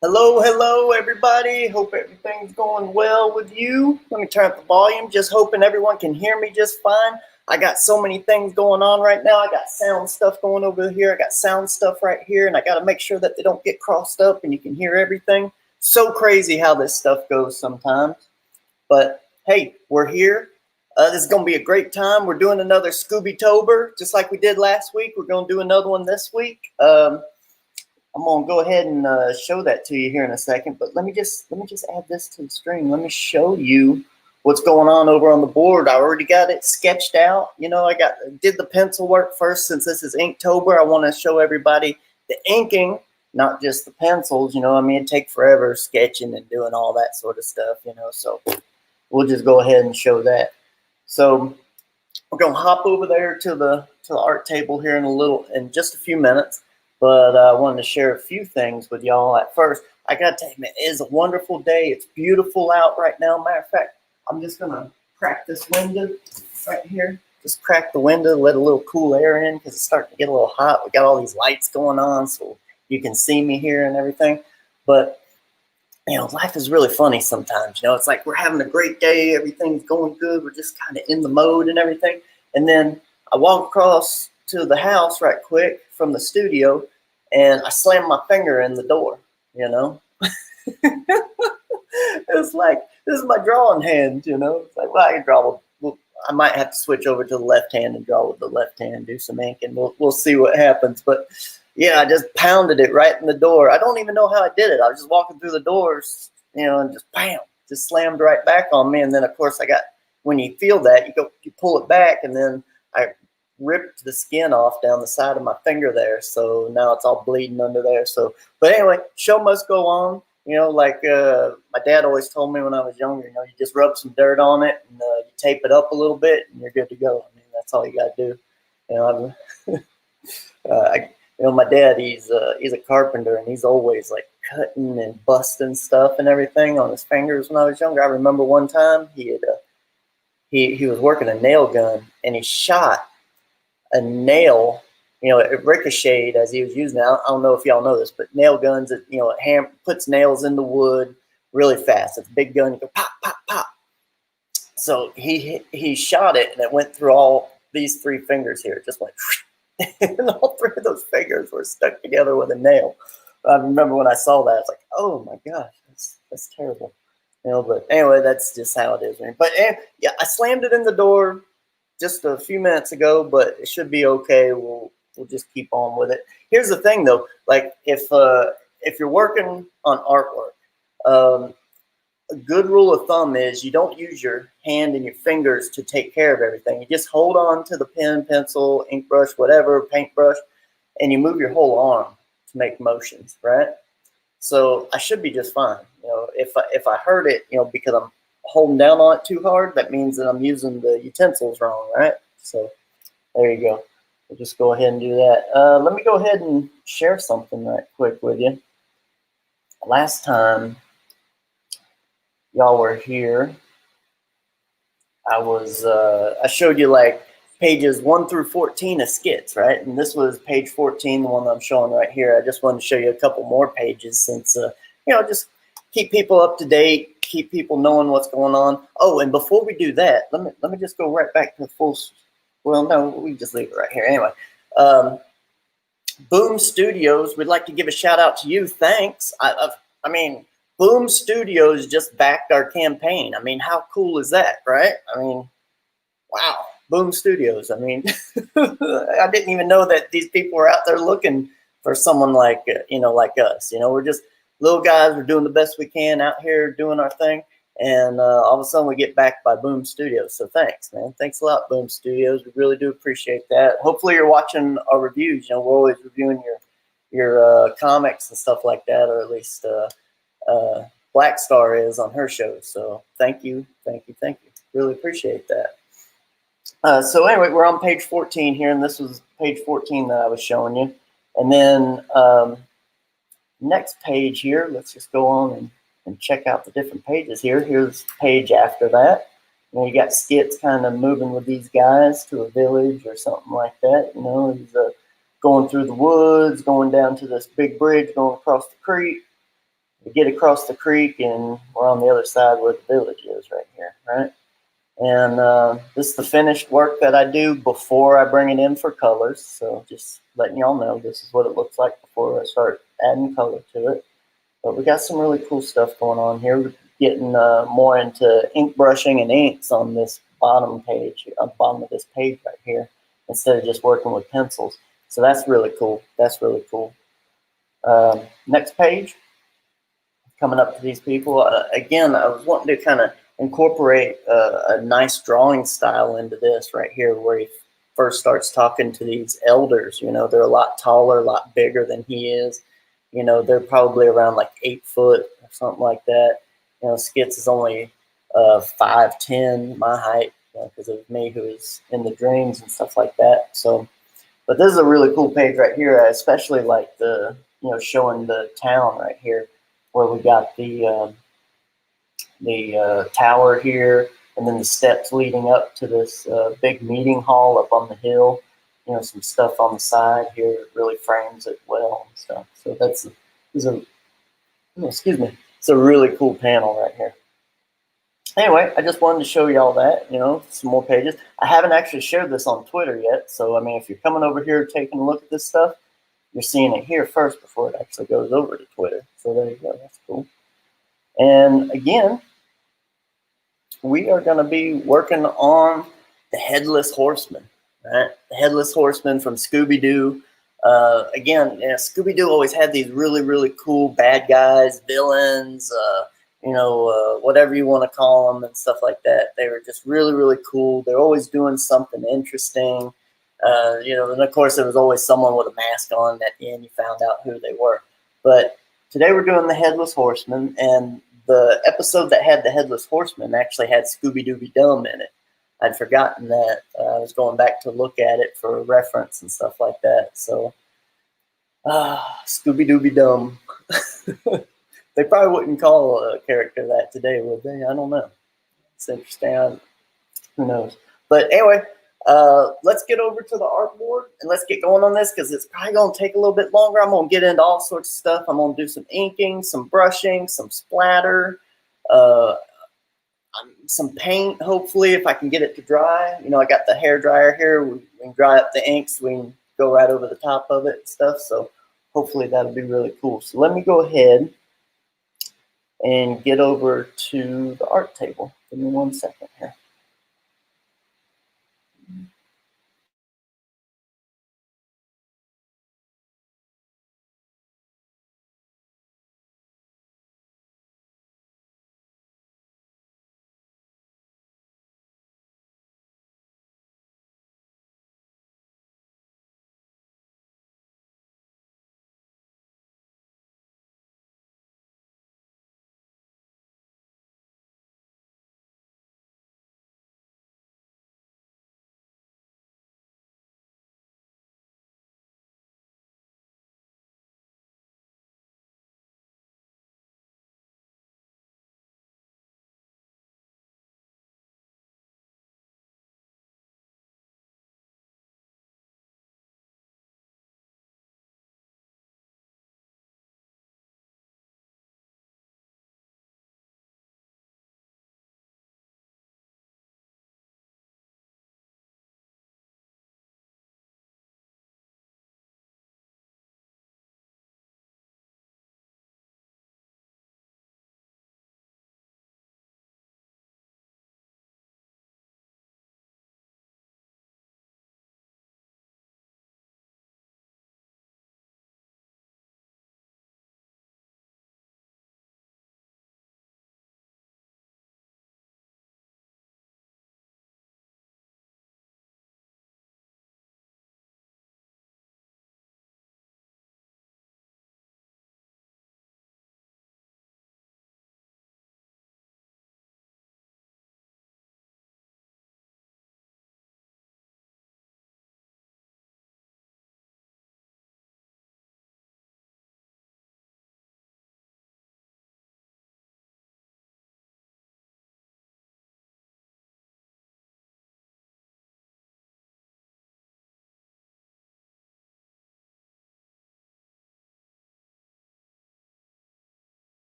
Hello, everybody. Hope everything's going well with you. Let me turn up the volume. Just hoping everyone can hear me just fine. I got so many things going on right now. I got sound stuff going over here. I got sound stuff right here, and I got to make sure that they don't get crossed up and you can hear everything. So crazy how this stuff goes sometimes. But hey, we're here. This is going to be a great time. We're doing another ScoobyTober, just like we did last week. We're going to do another one this week. I'm gonna go ahead and show that to you here in a second, but let me just add this to the stream. Let me show you what's going on over on the board. I already got it sketched out. You know, I did the pencil work first. Since this is Inktober, I want to show everybody the inking, not just the pencils. You know, I mean, it takes forever sketching and doing all that sort of stuff. You know, so we'll just go ahead and show that. So we're gonna hop over there to the art table here in just a few minutes. But I wanted to share a few things with y'all. At first, I got to tell you, man, it is a wonderful day. It's beautiful out right now. Matter of fact, I'm just going to crack this window right here. Just crack the window, let a little cool air in because it's starting to get a little hot. We got all these lights going on so you can see me here and everything. But, you know, life is really funny sometimes. You know, it's like we're having a great day. Everything's going good. We're just kind of in the mode and everything. And then I walk across to the house right quick from the studio, and I slammed my finger in the door, you know. It's like, this is my drawing hand, you know. It's like, well, I can draw with, I might have to switch over to the left hand and draw with the left hand, do some ink, and we'll see what happens. But yeah, I just pounded it right in the door. I don't even know how I did it. I was just walking through the doors, you know, and just bam, just slammed right back on me. And then of course when you feel that, you pull it back, and then I ripped the skin off down the side of my finger there, so now it's all bleeding under there. So, but anyway, show must go on. You know, like my dad always told me when I was younger, you know, you just rub some dirt on it and you tape it up a little bit, and you're good to go. I mean, that's all you got to do. You know, you know, my dad, he's a carpenter, and he's always like cutting and busting stuff and everything on his fingers when I was younger. I remember one time he was working a nail gun, and he shot a nail, you know, it ricocheted as he was using it. I don't know if y'all know this, but nail guns, you know, it puts nails into wood really fast. It's a big gun, you go pop, pop, pop. So he shot it, and it went through all these three fingers here. It just went, and all three of those fingers were stuck together with a nail. I remember when I saw that, I was like, oh my gosh, that's terrible. You know, but anyway, that's just how it is. But yeah, I slammed it in the door just a few minutes ago, but it should be okay. We'll just keep on with it. Here's the thing though, like if you're working on artwork, a good rule of thumb is you don't use your hand and your fingers to take care of everything. You just hold on to the pen, pencil, ink brush, whatever, paintbrush, and you move your whole arm to make motions, right? So I should be just fine. You know, if I hurt it, you know, because I'm holding down on it too hard, that means that I'm using the utensils wrong, right? So there you go. We'll just go ahead and do that. Let me go ahead and share something right quick with you. Last time y'all were here, I showed you like pages 1 through 14 of skits, right? And this was page 14, the one that I'm showing right here. I just wanted to show you a couple more pages since, you know, just keep people up to date, keep people knowing what's going on. Oh, and before we do that, let me just go right back to the full. Well, no, we just leave it right here. Anyway, Boom Studios, we'd like to give a shout out to you. Thanks. I mean, Boom Studios just backed our campaign. I mean, how cool is that, right? I mean, wow. Boom Studios. I mean, I didn't even know that these people were out there looking for someone like, you know, like us. You know, we're just little guys. We're doing the best we can out here doing our thing. And all of a sudden we get backed by Boom Studios. So thanks, man. Thanks a lot, Boom Studios. We really do appreciate that. Hopefully you're watching our reviews. You know, we're always reviewing your comics and stuff like that, or at least Black Star is on her show. So thank you. Thank you. Thank you. Really appreciate that. So anyway, we're on page 14 here, and this was page 14 that I was showing you. And then next page here, let's just go on and check out the different pages here. Here's the page after that. You know, you got Skits kind of moving with these guys to a village or something like that. You know, he's going through the woods, going down to this big bridge, going across the creek. We get across the creek, and we're on the other side where the village is right here, right? And this is the finished work that I do before I bring it in for colors. So just letting y'all know, this is what it looks like before I start adding color to it. But we got some really cool stuff going on here. We're getting more into ink brushing and inks on this bottom page, on the bottom of this page right here, instead of just working with pencils. So that's really cool. That's really cool. Next page, coming up to these people. Again, I was wanting to kind of incorporate a nice drawing style into this right here, where he first starts talking to these elders. You know, they're a lot taller, a lot bigger than he is. You know, they're probably around like 8 foot or something like that. You know, Skits is only 5'10", my height, because of me, who is in the dreams and stuff like that. So, but this is a really cool page right here. I especially like the, you know, showing the town right here, where we got the tower here, and then the steps leading up to this big meeting hall up on the hill. You know, some stuff on the side here really frames it well and stuff. So that's excuse me, it's a really cool panel right here. Anyway, I just wanted to show y'all that, you know, some more pages. I haven't actually shared this on Twitter yet, so I mean, if you're coming over here taking a look at this stuff, you're seeing it here first before it actually goes over to Twitter. So there you go, that's cool. And again, we are going to be working on the Headless Horseman, right? The Headless Horseman from Scooby-Doo. Again, yeah, Scooby-Doo always had these really, really cool bad guys, villains, you know, whatever you want to call them and stuff like that. They were just really, really cool. They're always doing something interesting. You know, and of course, there was always someone with a mask on. At the end, you found out who they were. But today we're doing the Headless Horseman, and the episode that had the Headless Horseman actually had Scooby-Doo in it. I'd forgotten that. I was going back to look at it for reference and stuff like that. So, Scooby-Doo. They probably wouldn't call a character that today, would they? I don't know. It's interesting. Who knows? But anyway, let's get over to the artboard and let's get going on this, because it's probably going to take a little bit longer. I'm going to get into all sorts of stuff. I'm going to do some inking, some brushing, some splatter, some paint, hopefully, if I can get it to dry. You know, I got the hair dryer here. We can dry up the inks. We can go right over the top of it and stuff. So hopefully that'll be really cool. So let me go ahead and get over to the art table. Give me 1 second here.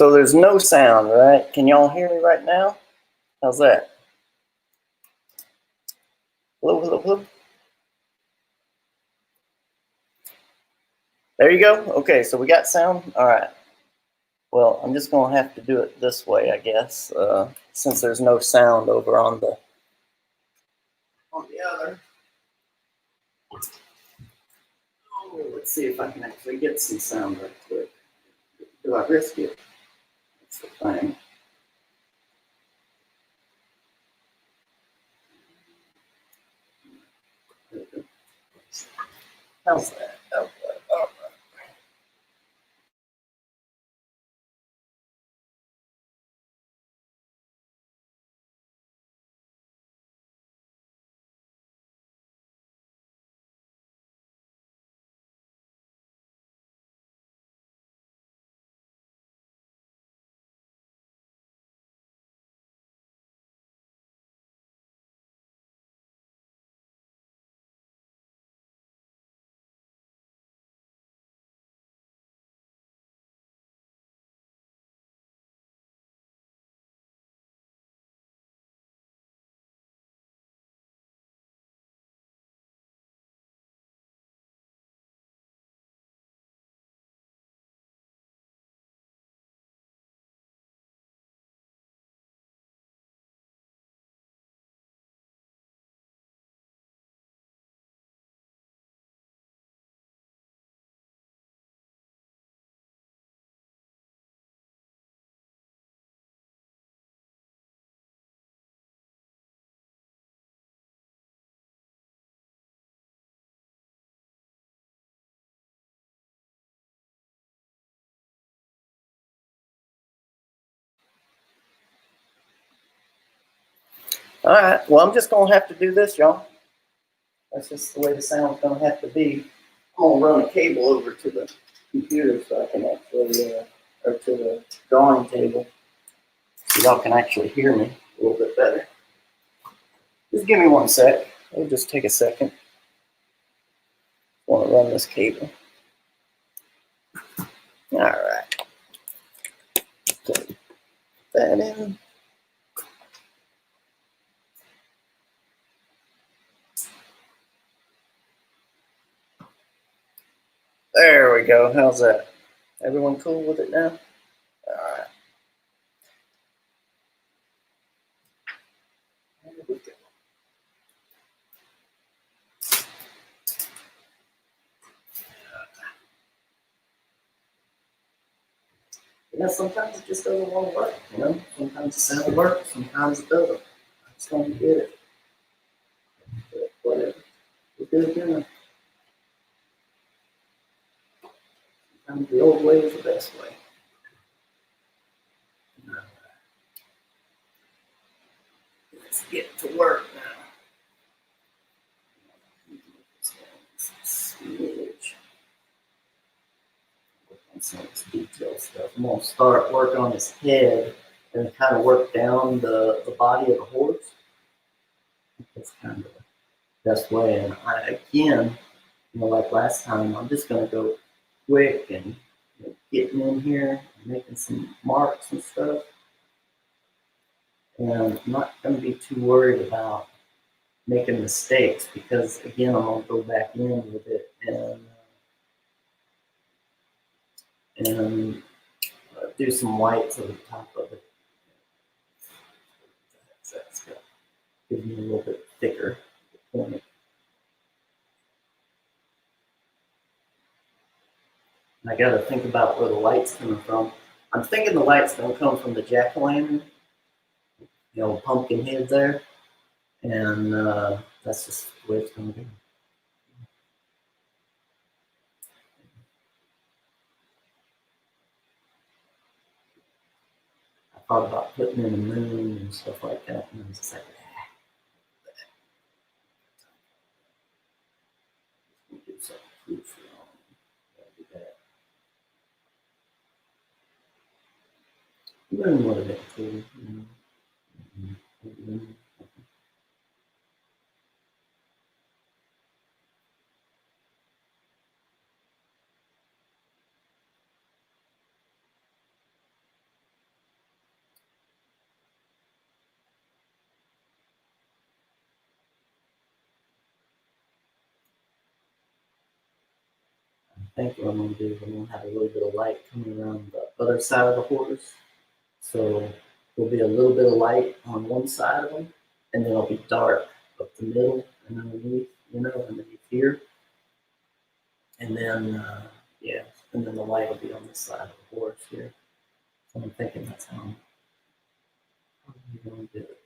So there's no sound, right? Can y'all hear me right now? How's that? Hello, hello, hello. There you go. Okay, so we got sound. All right. Well, I'm just going to have to do it this way, I guess, since there's no sound over on the other. Oh, let's see if I can actually get some sound right quick. Do I risk it? That's the thing. How's that? Okay. All right. All right. Well, I'm just going to have to do this, y'all. That's just the way the sound's going to have to be. I'm going to run a cable over to the computer so I can actually, or to the drawing table, so y'all can actually hear me a little bit better. Just give me 1 sec. It'll just take a second. I want to run this cable. All right. Put that in. There we go. How's that? Everyone cool with it now? All right. There we go. You know, sometimes it just doesn't want to work, you know? Sometimes the sound works, sometimes it doesn't. I just don't get it. But whatever. We're good now. Sometimes the old way is the best way. Let's get to work now. Some of this detail stuff. I'm going to start working on his head and kind of work down the body of the horse. That's kind of the best way. And again, you know, like last time, I'm just going to go quick and getting in here, making some marks and stuff. And I'm not going to be too worried about making mistakes because, again, I'm going to go back in with it and do some whites over the top of it. That's going to give me a little bit thicker point. And I got to think about where the light's coming from. I'm thinking the light's going to come from the jack-o'-lantern, the old pumpkin head there, and that's just the way it's going to be. I thought about putting in the moon and stuff like that, and I was just like, do something cool for y'all. Do that. The moon would have been cool, you know. think what I'm going to do is I'm going to have a little bit of light coming around the other side of the horse. So there'll be a little bit of light on one side of them, and then it'll be dark up the middle and underneath, underneath here. And then, yeah, and then the light will be on this side of the horse here. So I'm thinking that's how I'm going to do it.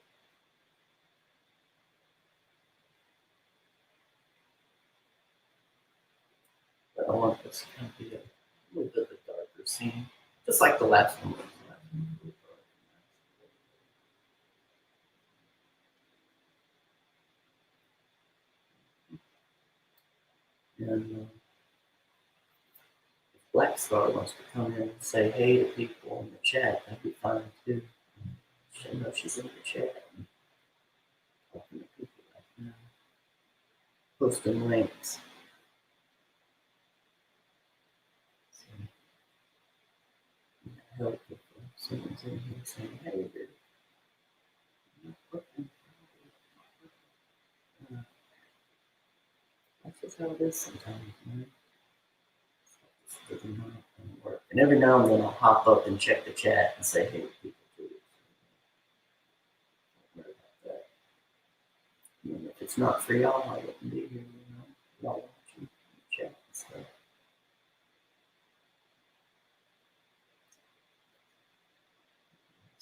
But I want this to kind of be a little bit of a darker scene, just like the last one was. And if Black Star wants to come in and say hey to people in the chat, that'd be fine too. She'll know she's in the chat. Talking to people right now. Posting links. So, help if someone's in here saying, hey, dude. That's just how it is sometimes, man. This doesn't work. And every now and then I'll hop up and check the chat and say hey to people too. Don't worry about that. And if it's not for y'all, I wouldn't be here, y'all watching the chat and stuff.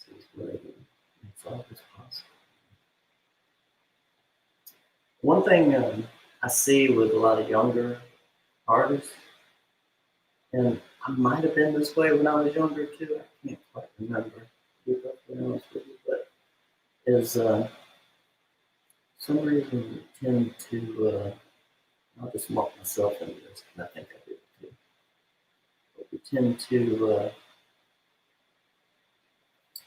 This is what I do. It's all this possible. One thing I see with a lot of younger artists, and I might have been this way when I was younger too, I can't quite remember, to be perfectly honest with you, but is some reason we tend to, I'll just mark myself into this, and I think I did too, but we tend to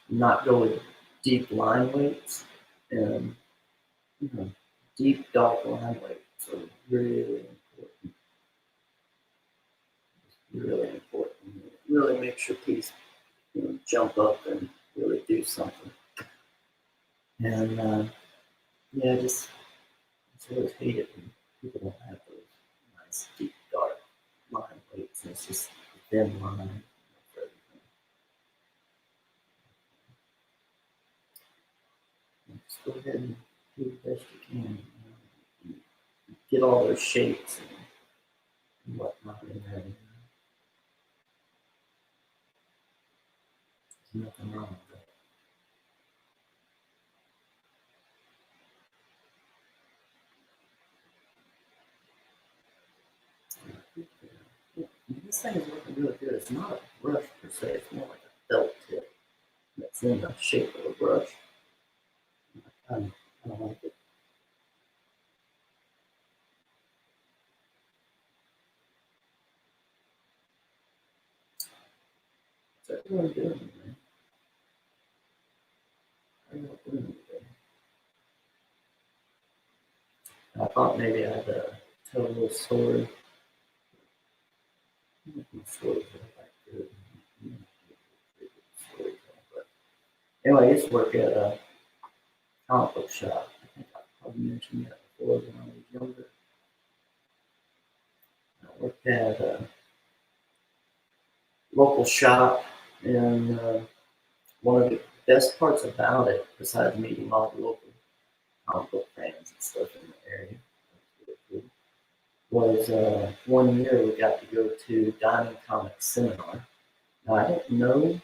not go with deep line weights, and deep dark line weights are really important. Really important. It really makes your piece, jump up and really do something. And yeah, I just always hate it when people don't have those nice deep dark line weights, and it's just a thin line for everything. And just go ahead and do the best you can. Get all those shapes and whatnot in there. There's nothing wrong with that. This thing is looking really good. It's not a brush per se, it's more like a felt tip that's in the shape of a brush. I don't like it. What's everyone doing, man? How are you all doing today? I thought maybe I'd tell a little story. My stories are like good. But anyway, I used to work at a comic book shop. I think I probably mentioned that before when I was younger. I worked at a local shop, and one of the best parts about it, besides meeting all the local comic book fans and stuff in the area, was 1 year we got to go to Diamond Comics Seminar. Now, I don't know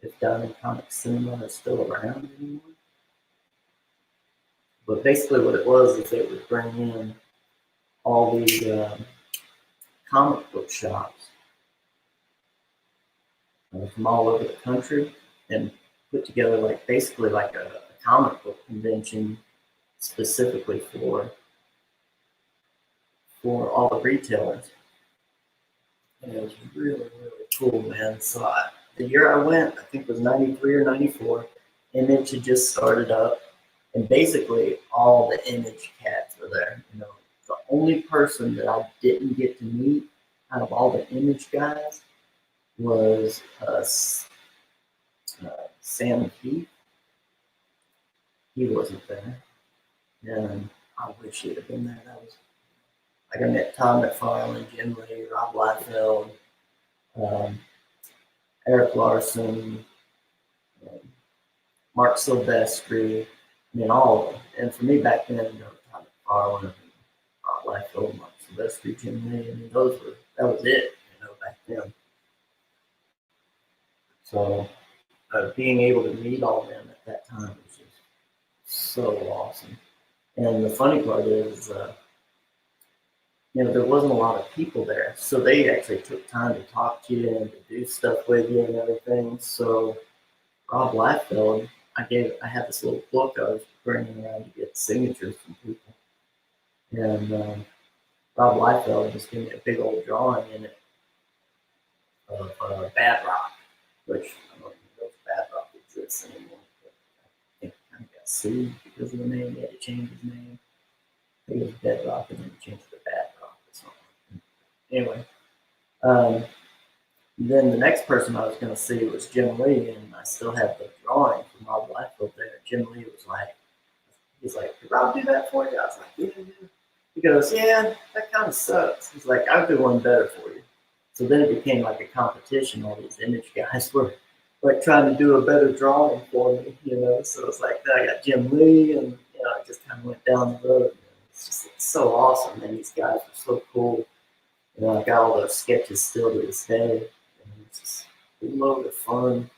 if Diamond Comics Seminar is still around anymore, but basically what it was is they would bring in all the comic book shops from all over the country and put together basically like a comic book convention specifically for all the retailers. And it was really, really cool, man. So the year I went, I think it was 93 or 94, Image had just started up, and basically all the Image cats were there. The only person that I didn't get to meet out of all the Image guys was Sam Keith. He wasn't there, and I wish he'd have been there. like I met Tom McFarlane, Jim Lee, Rob Liefeld, Eric Larson, um, Mark Silvestri, I mean, all of them. And for me back then, you know, Tom McFarlane, Rob Liefeld, Mark Silvestri, Jim Lee, I mean, that was it, you know, back then. So being able to meet all of them at that time was just so awesome. And the funny part is, you know, there wasn't a lot of people there, so they actually took time to talk to you and to do stuff with you and everything. So Rob Liefeld, I had this little book I was bringing around to get signatures from people, and Rob Liefeld just gave me a big old drawing in it of Bad Rock, which I don't even know if Bad Rock exists anymore. But I think he kind of got sued because of the name. He had to change his name. I think it was Bedrock, and then changed to Bad Rock or something. Anyway, then the next person I was going to see was Jim Lee, and I still have the drawing from Rob Liefeld there. Jim Lee was like, he's like, did Rob do that for you? I was like, yeah. He goes, yeah, that kind of sucks. He's like, I'll do one better for you. So then it became like a competition. All these image guys were like trying to do a better drawing for me, you know. So it's like, then I got Jim Lee, and you know, I just kind of went down the road. It's just so awesome, and these guys are so cool. You know, I got all those sketches still to this day. And it's just a load of fun.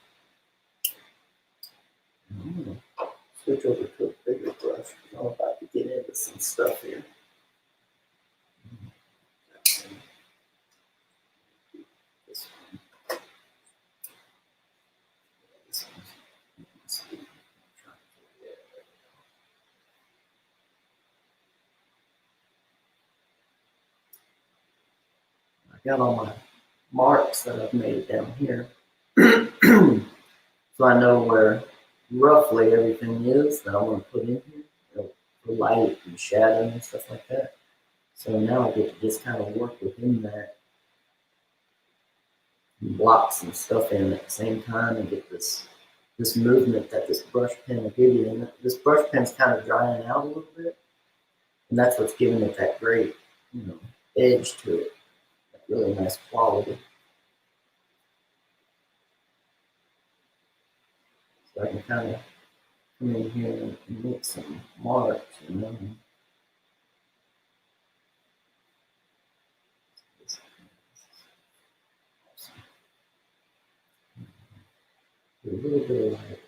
I'm gonna switch over to a bigger brush because I'm about to get into some stuff here. This one. This one. I got all my marks that I've made down here. So I know where roughly everything is that I want to put in here, you know, for light and shadow and stuff like that. So now I get to just kind of work within that and block some stuff in at the same time and get this movement that this brush pen will give you. And this brush pen's kind of drying out a little bit, and that's what's giving it that great, you know, edge to it, that really nice quality. So I can kind of come in here and make some marks, you know. A little bit of light.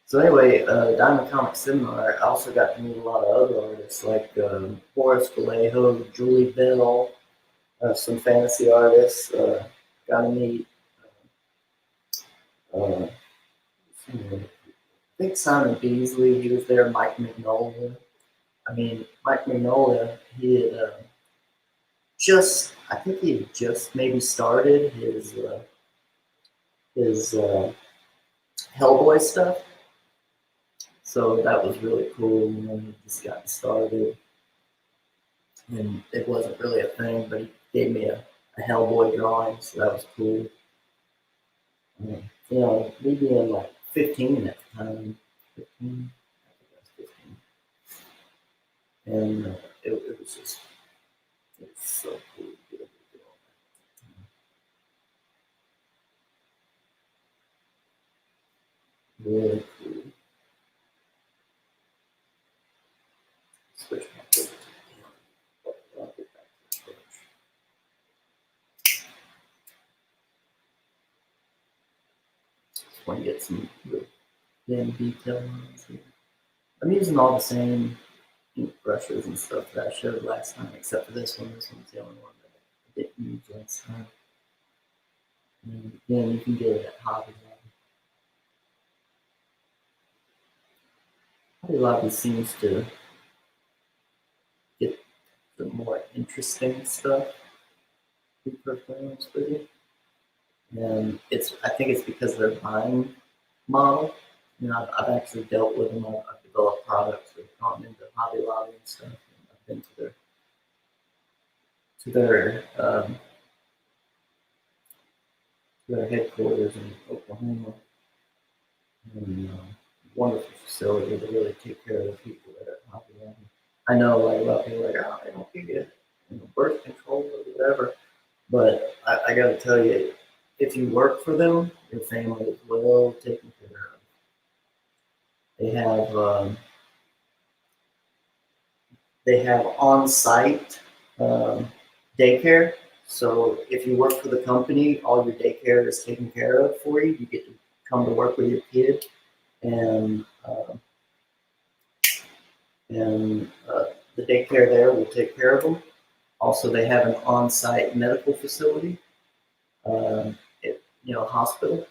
So anyway, Diamond Comic Seminar, I also got to meet a lot of other artists like Boris Vallejo, Julie Bell, some fantasy artists. Got to meet, I think Simon Beasley, he was there, Mike Mignola. I mean, Mike Mignola, he had I think he had just maybe started his Hellboy stuff. So that was really cool, you know, he just got started. And it wasn't really a thing, but he gave me a Hellboy drawing, so that was cool. You know, me being like 15 at the time, 15, I think I was 15. And it was just, it was so cool to be able to do all that. Really cool. Switch my focus. I'll get back to the brush. Just want to get some real thin detail lines here. I'm using all the same ink brushes and stuff that I showed last time, except for this one. This one's the only one that I didn't use last time. And again, you can get it at Hobby Lobby. Hobby Lobby seems to get the more interesting stuff, to be perfectly honest with you. And I think it's because their buying model. You know, I've actually dealt with them. I've developed products that have gone into Hobby Lobby and stuff. And I've been to their headquarters in Oklahoma. And wonderful facility to really take care of the people that are popping. I know like a lot of people are like, oh, they don't give you birth control or whatever. But I got to tell you, if you work for them, your family is well taken care of. They have on-site daycare. So if you work for the company, all your daycare is taken care of for you. You get to come to work with your kid, and the daycare there will take care of them. Also, they have an on-site medical facility, hospital,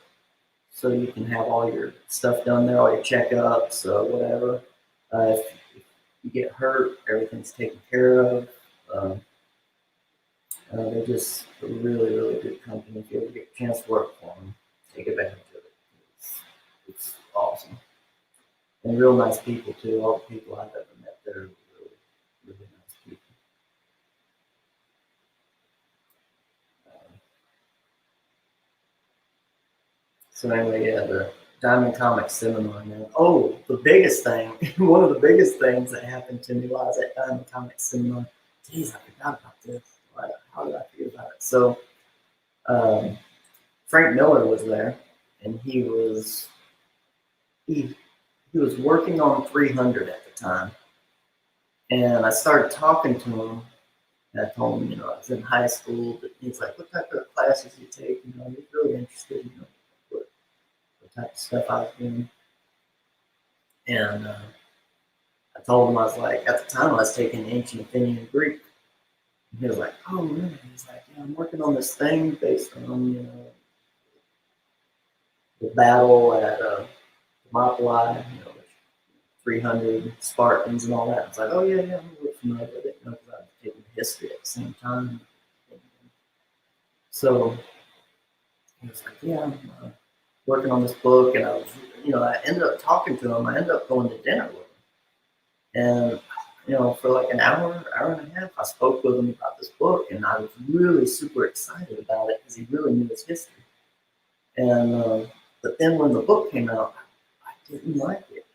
so you can have all your stuff done there, all your checkups, whatever. If you get hurt, everything's taken care of. They're just a really, really good company. If you ever get a chance to work for them, take advantage of it. It's awesome. And real nice people, too. All the people I've ever met there are really, really nice people. So anyway, yeah, the Diamond Comics seminar now. Oh, the biggest thing, one of the biggest things that happened to me while I was at Diamond Comics seminar. Geez, I forgot about this. How did I forget about it? So Frank Miller was there, and he was working on 300 at the time. And I started talking to him. And I told him, I was in high school, but he's like, what type of classes do you take? He's really interested, what type of stuff I was doing. And I told him, I was like, at the time I was taking ancient Athenian Greek. And he was like, oh, really? He's like, yeah, I'm working on this thing based on, the battle at Thermopylae, 300 Spartans and all that. I was like, oh, yeah, I'm a little familiar with it, because I was taking history at the same time. So he was like, yeah, I'm working on this book. And I was, I ended up talking to him. I ended up going to dinner with him. And, for like an hour and a half, I spoke with him about this book. And I was really super excited about it because he really knew his history. And, but then when the book came out, I didn't like it.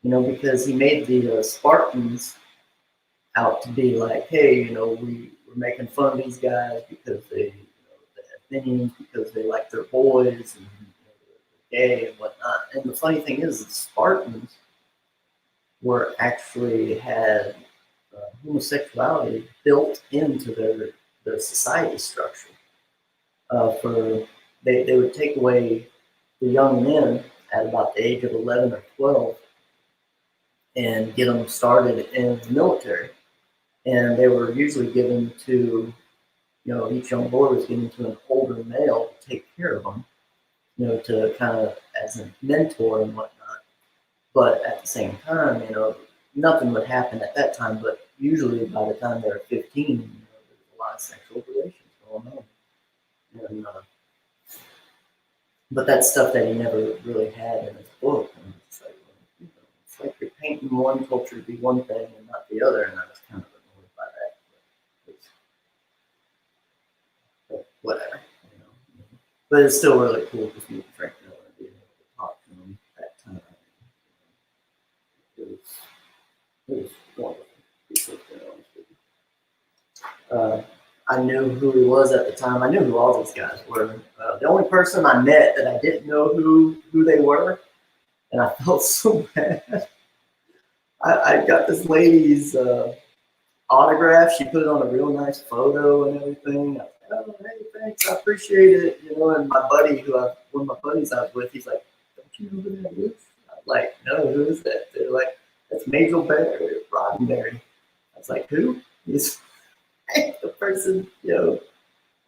Because he made the Spartans out to be like, hey, we're making fun of these guys because the Athenians, because they like their boys and they're gay and whatnot. And the funny thing is, the Spartans actually had homosexuality built into their society structure. They would take away the young men at about the age of 11 or 12 and get them started in the military. And they were usually given to, each young boy was given to an older male to take care of them, to kind of as a mentor and whatnot. But at the same time, nothing would happen at that time. But usually by the time they're 15, there's a lot of sexual relations going on. And, but that's stuff that he never really had in his book. And it's like you're painting one culture to be one thing and not the other, and I was kind of annoyed by that. But whatever, But it's still really cool to meet Frank Miller and being able to talk to him at that time. It was wonderful. I knew who he was at the time. I knew who all these guys were. The only person I met that I didn't know who they were, and I felt so bad. I got this lady's autograph. She put it on a real nice photo and everything. I was like, oh, hey, thanks. I appreciate it. And my buddy, one of my buddies I was with, he's like, don't you know who that is? I'm like, no, who is that? They're like, that's Major Roddenberry. I was like, who? He's the person,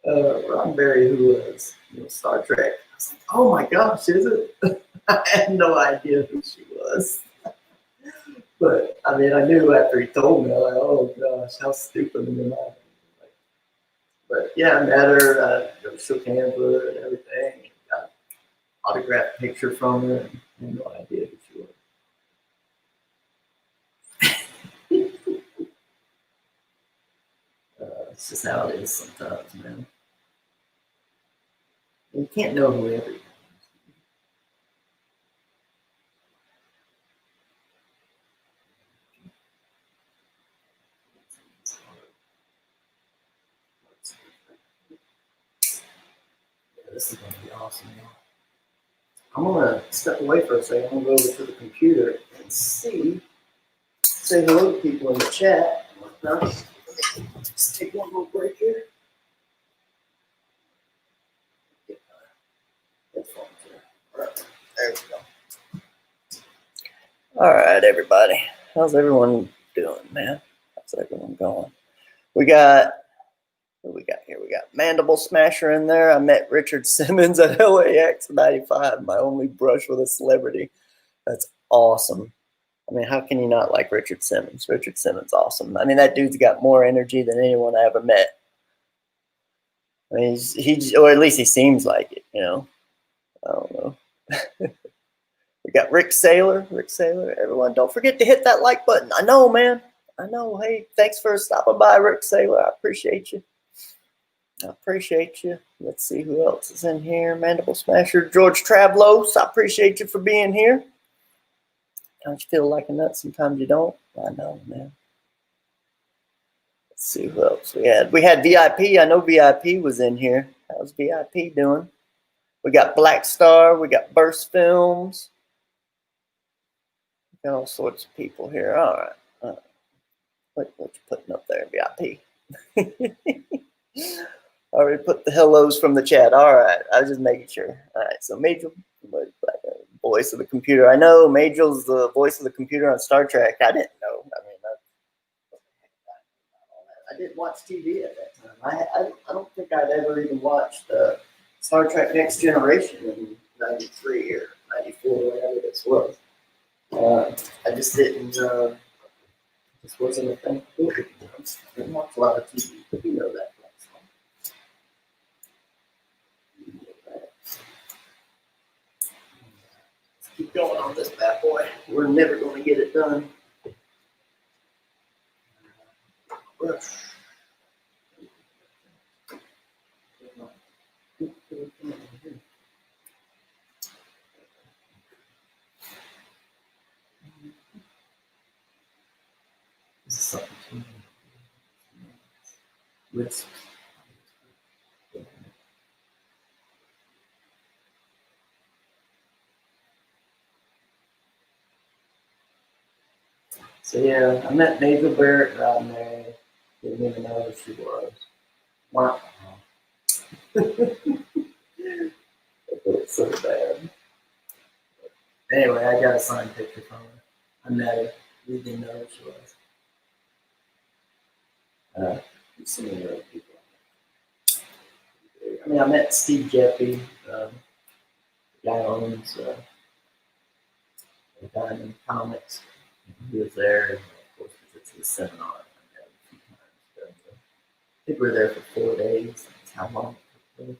Roddenberry who was, Star Trek. I was like, oh my gosh, is it? I had no idea who she was. But I mean, I knew after he told me, I was like, oh gosh, how stupid am I? But yeah, I met her, shook hands with her and everything. Got an autographed picture from her, and I had no idea who she was. It's just how it is sometimes, man. You can't know who everything is. This is gonna be awesome, y'all. I'm gonna step away for a second. I'm gonna go over to the computer and say hello to people in the chat. Just take one little break here. Get my headphones here. All right, there we go. All right, everybody. How's everyone doing, man? How's everyone going? We got, what do we got here? We got Mandible Smasher in there. I met Richard Simmons at LAX 95, my only brush with a celebrity. That's awesome. I mean, how can you not like Richard Simmons? Richard Simmons, awesome. I mean, that dude's got more energy than anyone I ever met. I mean, he's or at least he seems like it, you know. I don't know. We got Rick Saylor. Rick Saylor. Everyone, don't forget to hit that like button. I know, man. I know. Hey, thanks for stopping by, Rick Saylor. I appreciate you. I appreciate you. Let's see who else is in here. Mandible Smasher. George Travlos. I appreciate you for being here. Sometimes you feel like a nut. Sometimes you don't. I know, man. Let's see who else we had. We had VIP. I know VIP was in here. How's VIP doing? We got Black Star. We got Burst Films. We got all sorts of people here. All right. What you putting up there, VIP? I already put the hellos from the chat. All right. I was just making sure. All right. So Major, voice of the computer. I know Major's the voice of the computer on Star Trek. I didn't know. I mean, I didn't watch TV at that time. I don't think I'd ever even watched Star Trek Next Generation in 93 or 94, whatever this was. I just didn't, this wasn't a thing. I didn't watch a lot of TV. You know that. Let's keep going on this bad boy. We're never going to get it done. This is something risks. So yeah, I met Major Barrett around there. Didn't even know who she was. Wow. It's so bad. Anyway, I got a signed picture from her. I met her. We didn't know who she was. Some of the other people. I mean, I met Steve Jeffy, the guy who owns Diamond Comics. He was there, and of course, it's his seminar. I met him a few times. But, I think we were there for 4 days. That's how long it took place.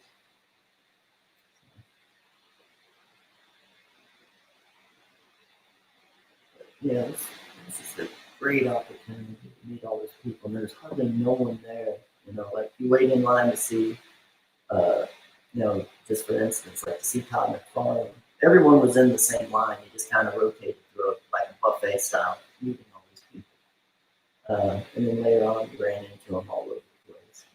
Yeah, this is a great opportunity to meet all those people, and there's hardly no one there. You know, like you wait in line to see, you know, just for instance, like to see Todd McFarlane. Everyone was in the same line. You just kind of rotated through it like a buffet style, meeting all these people. And then later on, you ran into them all over the place,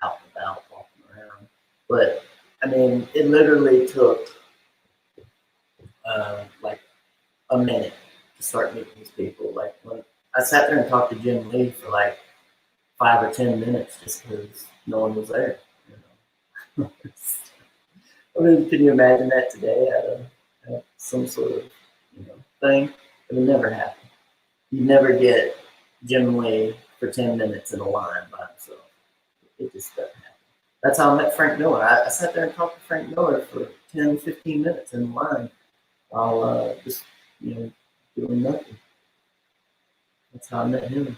out and about, walking around. But I mean, it literally took like a minute to start meeting these people. Like when I sat there and talked to Jim Lee for like 5 or 10 minutes just because no one was there. You know? I mean, can you imagine that today at some sort of thing? It would never happen. You'd never get Jim Lee for 10 minutes in a line by himself. It just doesn't happen. That's how I met Frank Miller. I sat there and talked to Frank Miller for 10, 15 minutes in line while just, doing nothing. That's how I met him.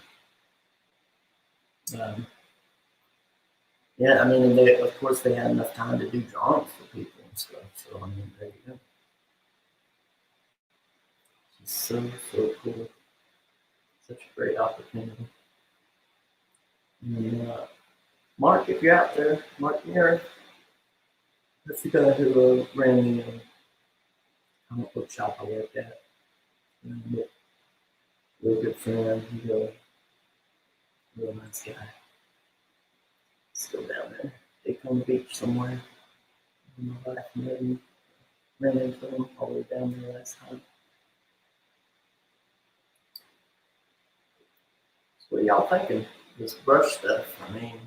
Yeah, I mean, and of course, they had enough time to do drawings for people and stuff. So, I mean, there you go. It's so cool. Such a great opportunity. And, Mark, if you're out there, Mark Muir, that's the guy who ran the comic book shop I worked at. Real good friend. He's a real nice guy. Still down there, Daytona Beach somewhere. My wife ran into them all the way down there last time. So what are y'all thinking? This brush stuff, I mean,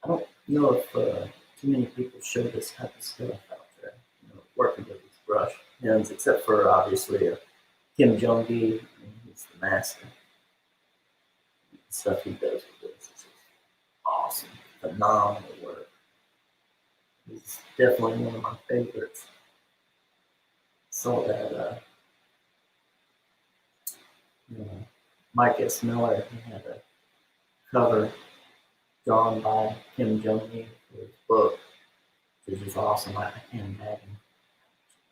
I don't know if too many people show this type of stuff out there, working with these brush pens, except for obviously Kim Jong-gi. I mean, he's the master. The stuff he does with this is awesome, phenomenal work. He's definitely one of my favorites. Saw that Mike S. Miller, he had a cover drawn by Kim Jong-gi for his book, which is just awesome. I can't imagine.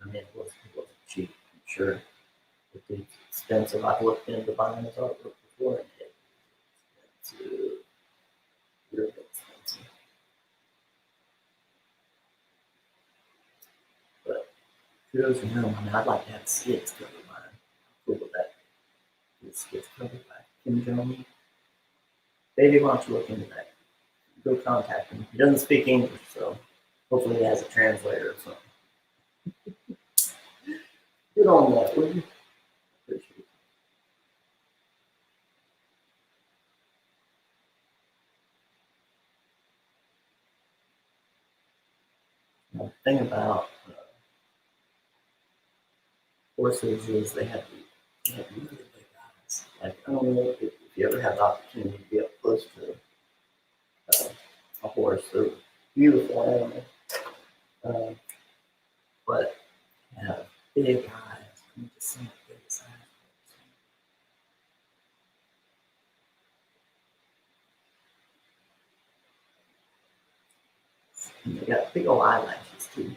I mean, it wasn't cheap, I'm sure. It's expensive. I've looked into buying his artwork before, and it's really expensive. But kudos to him. I mean, I'd like to have skits cover mine. Cool with that. The skits covered by Kim Jong-gi. Baby, why don't you look into that? Go contact him. He doesn't speak English, so hopefully he has a translator or something. Good on that, would you? Appreciate it. Now, the thing about horses is they have really big eyes. Like, I don't know if you ever have the opportunity to be up close to a horse. They're beautiful animals, but have big eyes. I mean, just some of the biggest eyes. And they got big old eyelashes too.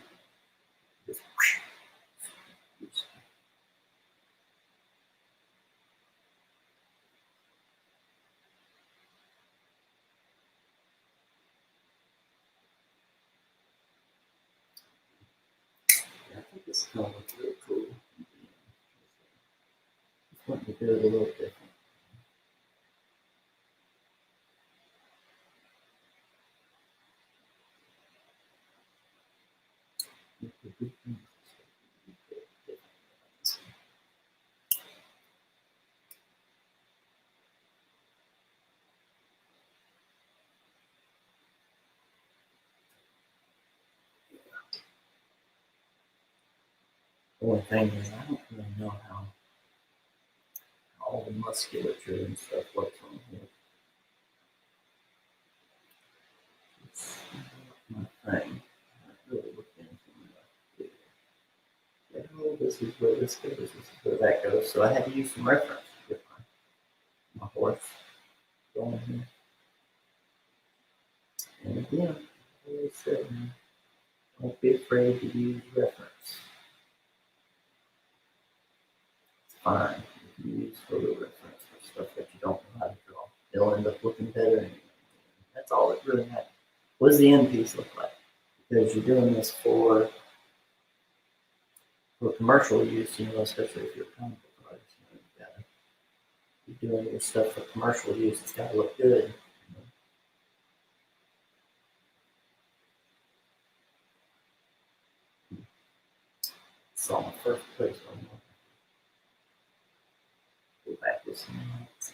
Just I think this color looks really cool. Just want to do it a little different. The only thing is, I don't really know how all the musculature and stuff works on here. It's not my thing. I really looked into it. Oh, this is where this goes, this is where that goes. So I had to use some reference to get my horse going here. And again, I always said, don't be afraid to use reference. It's fine. You can use photo reference for stuff that you don't know how to draw. They'll end up looking better. And that's all it really matters. What does the end piece look like? Because you're doing this for commercial use, especially if you're a comic book artist, you're doing your stuff for commercial use. It's got to look good. Saw my first place on there. Go back with some lights.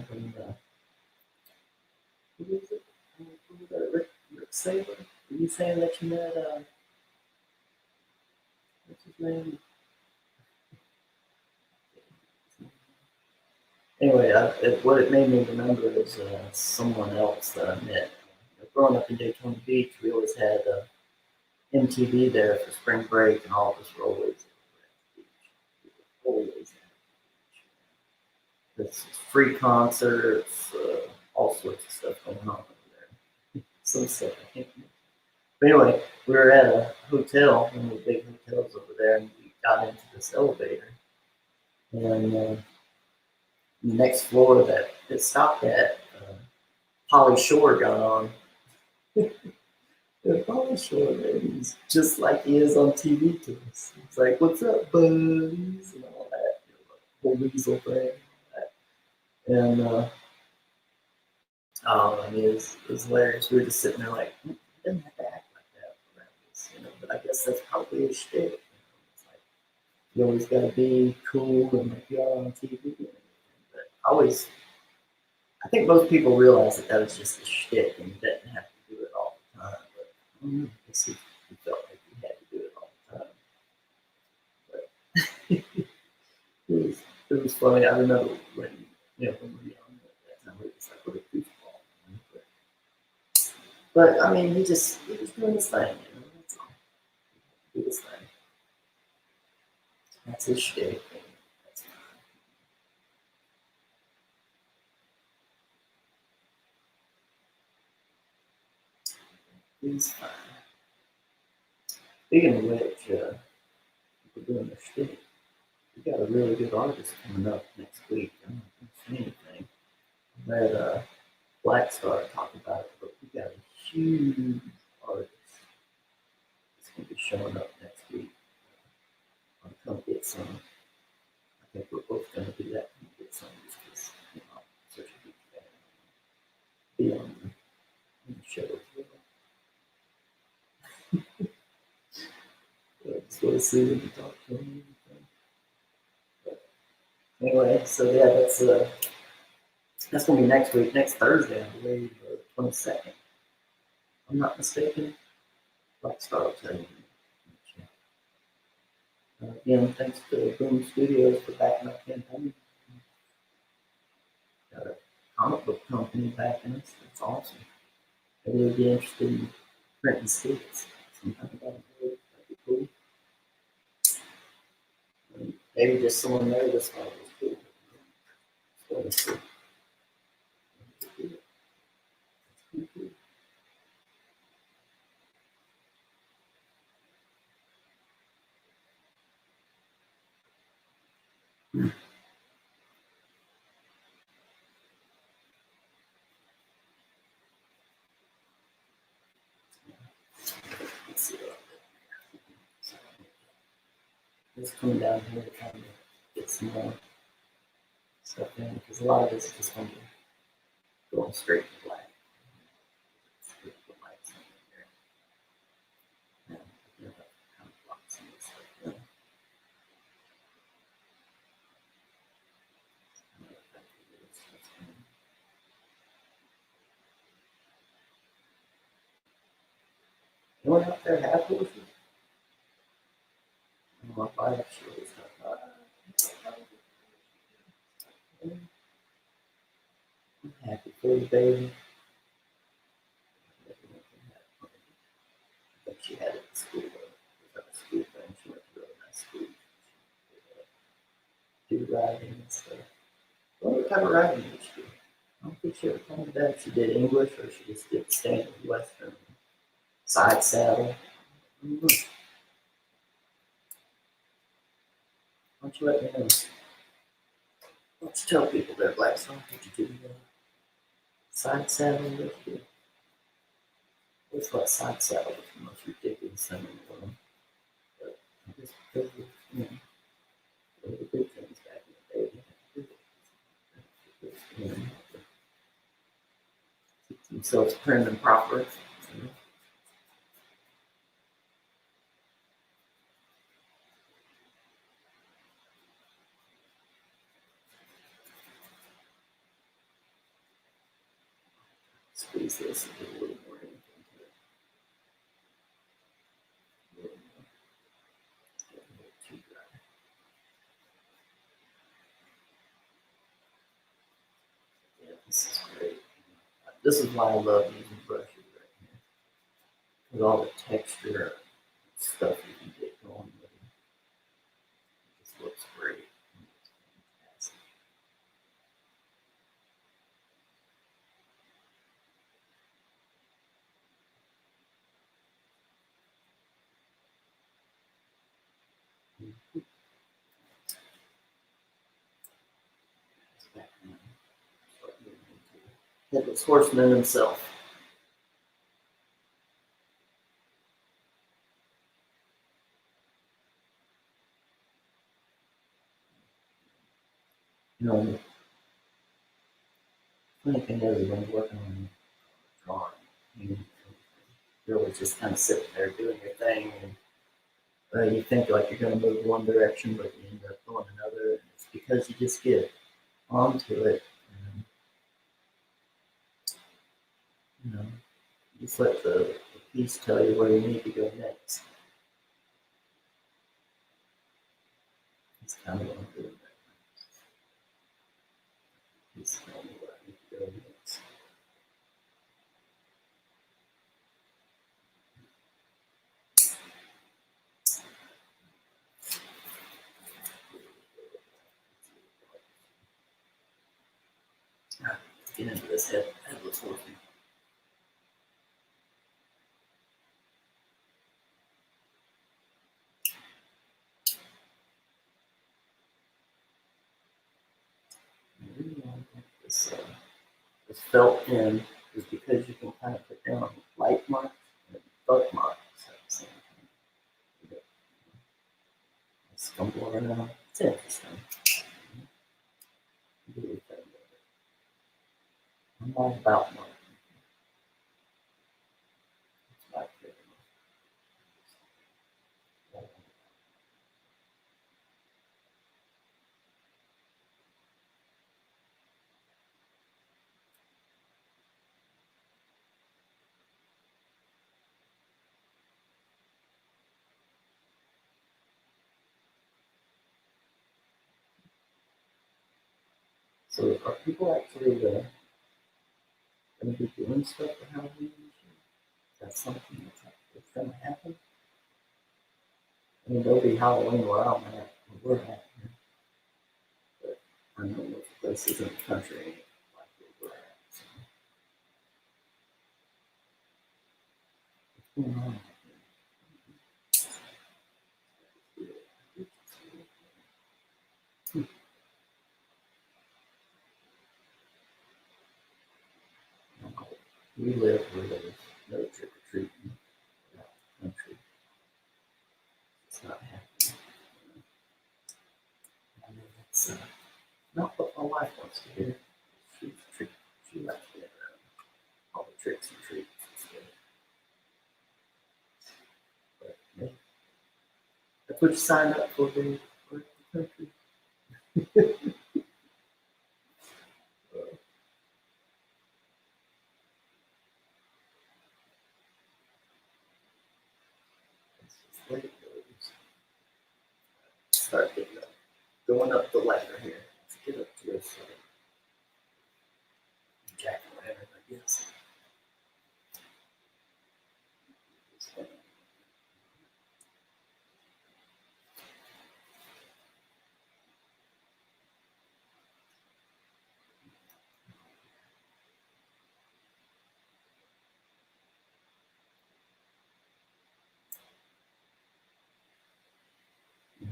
From who is it? Rick Saber? Were you saying that you met, what's his name? Anyway, what it made me remember is someone else that I met. Growing up in Daytona Beach, we always had MTV there for spring break, and all of us were always at the beach. We were always at the beach. There's free concerts, all sorts of stuff going on over there. Some stuff I can't remember. But anyway, we were at a hotel, one of the big hotels over there, and we got into this elevator. And the next floor that it stopped at, Polly Shore got on. Polly Shore, man, he's just like he is on TV to us. He's like, "What's up, buddies?" and all that, whole weasel thing. And oh, I mean, it was hilarious. We were just sitting there like, he doesn't have to act like that around us, But I guess that's probably his shtick. It's like you always got to be cool and like you are on TV. But I think most people realize that was just a shtick and he didn't have to do it all the time. But I guess he felt like he had to do it all the time. But it was funny. I remember when we were young at that time, we were just like, what a goofball. But I mean, he was doing his thing, That's all. Do his thing. That's his shtick. That's fine. He's fine. Speaking of which, people doing their shtick. We got a really good artist coming up next week. I don't see anything. I read Black Star talk about it, but we got a huge artist. It's going to be showing up next week. I'm going to come get some. I think we're both going to do that. Come get some just because, I'm such a big fan. Be on the show as well. Just want to see when you talk to him. But anyway, so yeah, that's going to be next week, next Thursday, I believe, the 22nd. I'm not mistaken. Black Star will tell you. Again, thanks to Boom Studios for backing up campaign. Got a comic book company backing us. That's awesome. Maybe they'd be interested in printing skits. Sometime that'd be cool. Maybe just someone there that's thought it was cool. Let's see. Just coming down here to kind of get some more stuff in because a lot of this is just going to be going straight to black. Anyone out there have horses? My wife actually is I'm happy for you, baby. I think she had it at school. It was a school thing. She went to a really nice school. Do riding and stuff. What kind of riding did she do? I don't think she ever told me that. She did English or she just did standard Western side saddle. Why don't you let me know? Why don't you tell people there, Black Star, what you do? Side saddle, what you do? I always thought side saddle was the most ridiculous thing in the world. But I guess because of, the big things back in the day, keep themselves prim and proper. Squeeze this and get a little more into it. Too dry. Yeah, this is great. This is why I love using brushes right here. With all the texture stuff you can get going with it. It just looks great. It's fantastic. Back now. Start getting into it. Headless Horseman himself. You know, funny thing is, when you're working on drawing, you're always just kind of sitting there doing your thing, and you think like you're going to move one direction, but you end up going another. And it's because you just get onto it, and you know, just let the piece tell you where you need to go next. It's kind of what I'm doing right now. Just tell me where I need to go next. Let's get into this headless horseman. The reason why I like this felt in is because you can kind of put down light marks and dark marks at the same time. Stumble around. It's interesting. I'm all about marking. It's my favorite. So are people actually going to be doing stuff for Halloween this year? That's something that's going to happen? I mean, there'll be Halloween where I'm at, where we're at here. But I know most places in the country ain't like where we're at. So. What's going on? We live where there's no trick or treating in the country. It's not happening. I mean, it's not what my wife wants to hear. She likes to get all the tricks and treats instead. But yeah, that's what you signed up for, the country. That's just it goes. Start getting up, going up the ladder here. Let's get up to this jack o' lantern, I guess.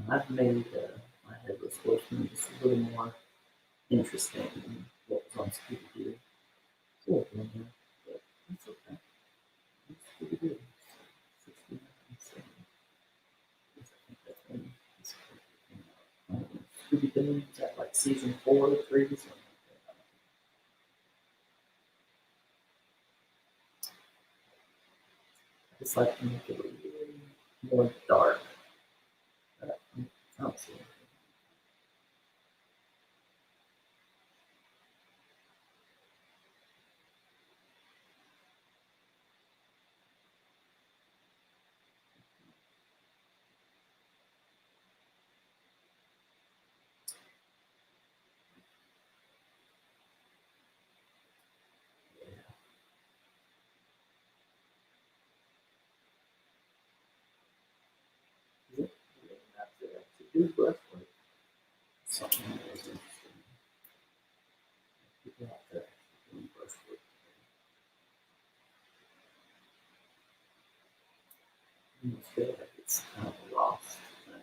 I've made my Headless Horseman just a little more interesting than what was on Scooby-Doo. It's a little bit more, but it's okay. It's Scooby-Doo. 69, I think that's when this came out. Scooby-Doo, is that like season 4 or 3 or something like that? I just like to make it a little more dark. I don't see it. To do brushwork. Something that was interesting. People out there doing brushwork. I almost feel like it's kind of a lost thing.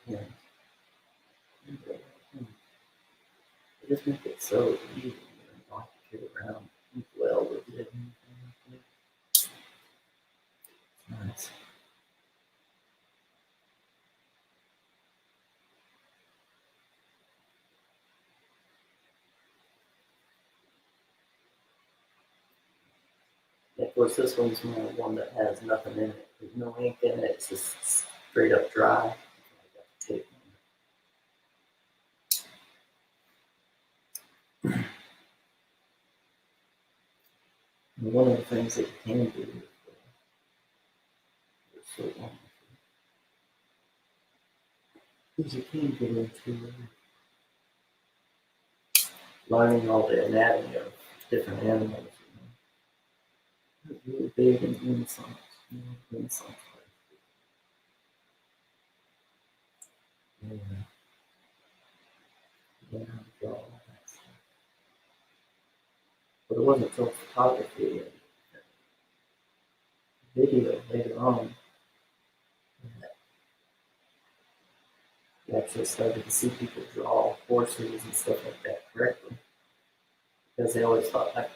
Yeah. It just makes it so easy. You don't have to get around well with it. Nice. Of course, this one's more one that has nothing in it. There's no ink in it. It's just straight up dry. And one of the things that you can do is you can get into learning all the anatomy of different animals. You know. Really big in insects. Yeah. Yeah, draw all that stuff. But it wasn't until photography and video later on that you actually started to see people draw horses and stuff like that correctly. Because they always thought like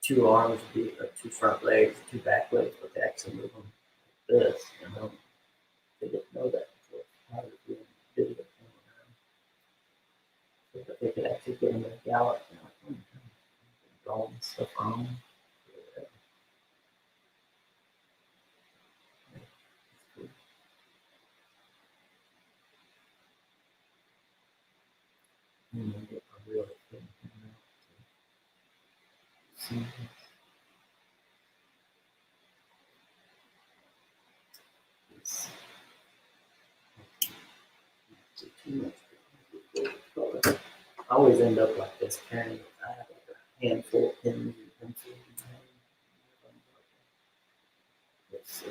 2 arms would be, or 2 front legs, 2 back legs, but they actually move them like this, you know. They didn't know that before photography and video came around. So that they could actually get them to gallop and like, drawing stuff on them. And then get a real thing see this. Too much. I always end up like this, carrying. I have like a handful of pins and pencils. It's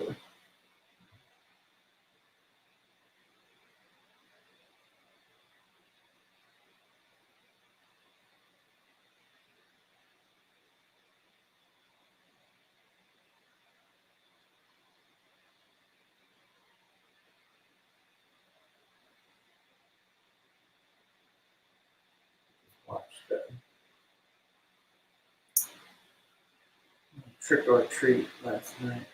watched Trick or Treat last night.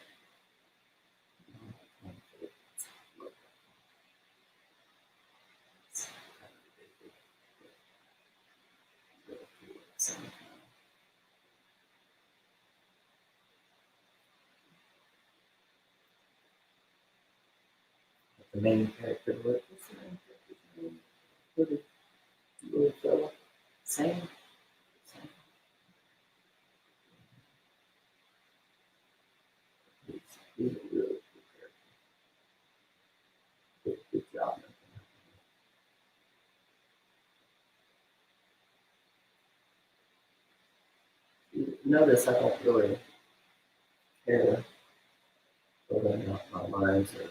The main character, what's the main character's name? Little fella. Sam? He's a really good character. Good job. You notice I don't really care whether or not my lines are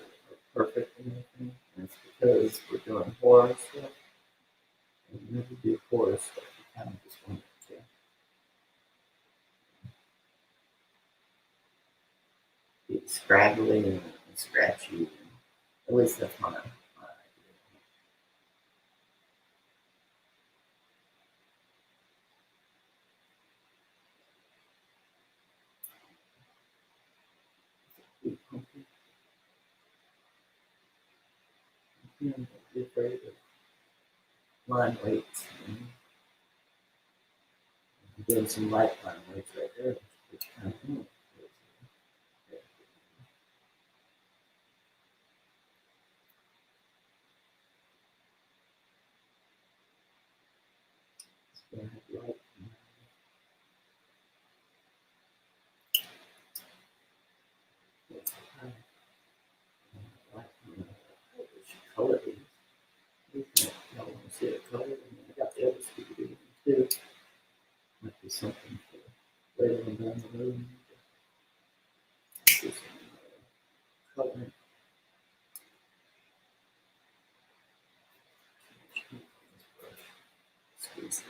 perfect and everything. And it's because we're doing horror stuff. And whenever you do horror stuff, you kind of just want it to be scraggly and scratchy. And at least that's my idea. Don't be afraid of line weights. I'm doing some light line weights right there, which kind of cool. Light. Color these. I want to see it colored. I got the other Scooby-Doo too. Might be something for later on down the road. Coloring. Squeeze it.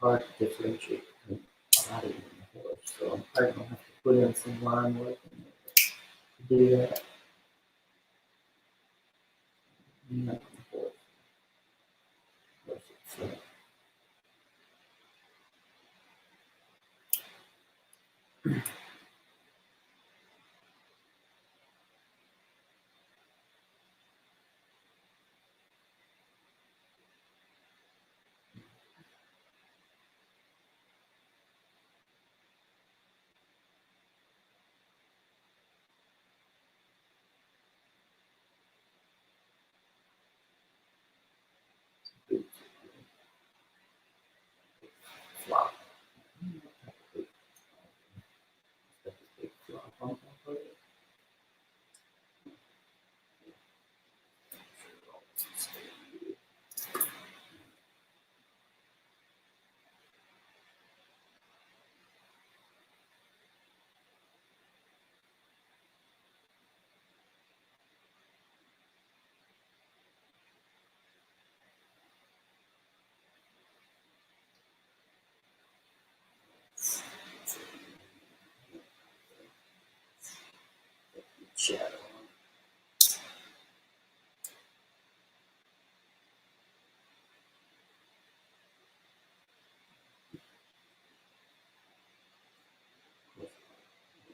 hard to differentiate between the body and the horse, so I'm probably going to have to put in some line work to do that. Not the horse. Flop. Shadow.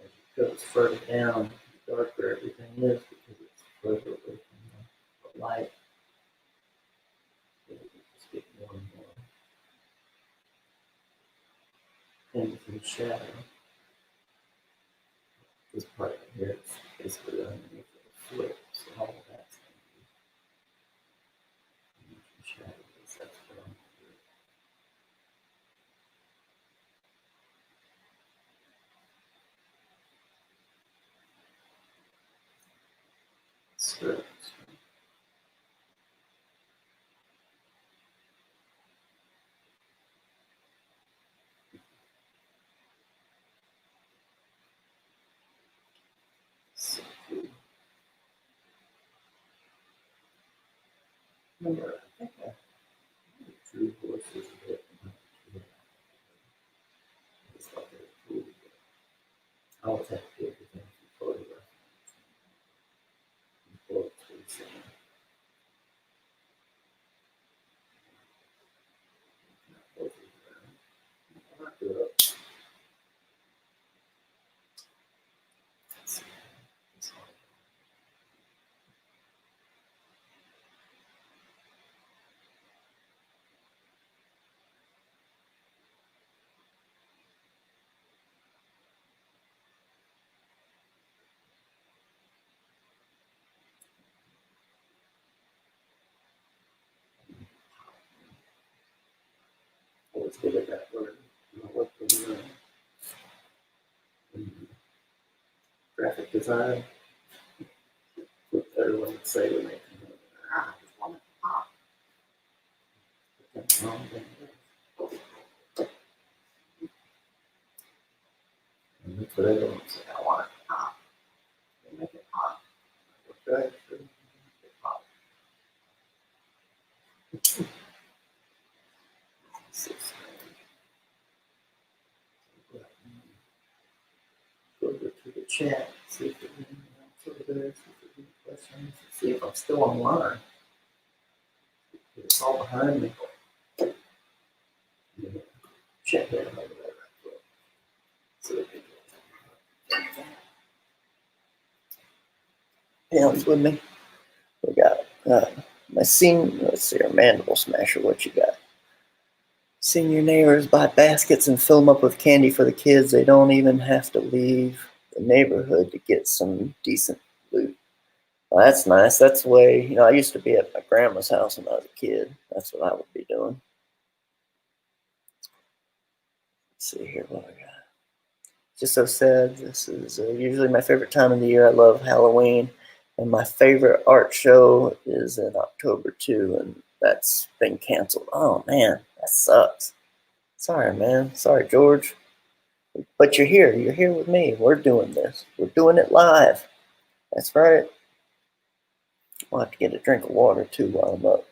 As it goes further down, the darker everything is because it's further away from the light. So it just get more and more into the shadow. This part right here is basically underneath the flip, so all of that's going to be shadow. That's what I'm going to do. Strips. So cool. Remember, I think I drew horses a bit. It's not very cool. I always have to do everything from photograph. Always good at that word. Graphic design. What everyone would say when they come in. I just want it pop. That's wrong thing. And that's what everyone would say. I want it pop. They make it pop. Okay, sure. Make it pop. So strange. Go over to the chat, see if there's anything else over there, see if there's any questions, see if I'm still online. It's all behind me. Check that over there right quick. So they can hands with me. We got my scene. Let's see, our mandible smasher. What you got? Senior neighbors buy baskets and fill them up with candy for the kids. They don't even have to leave the neighborhood to get some decent loot. Well, that's nice. That's the way, I used to be at my grandma's house when I was a kid. That's what I would be doing. Let's see here what I got. Just so sad. This is usually my favorite time of the year. I love Halloween. And my favorite art show is in October too, and that's been canceled. Oh man, that sucks. Sorry, man. Sorry, George. But you're here. You're here with me. We're doing this. We're doing it live. That's right. I'll have to get a drink of water too while I'm up.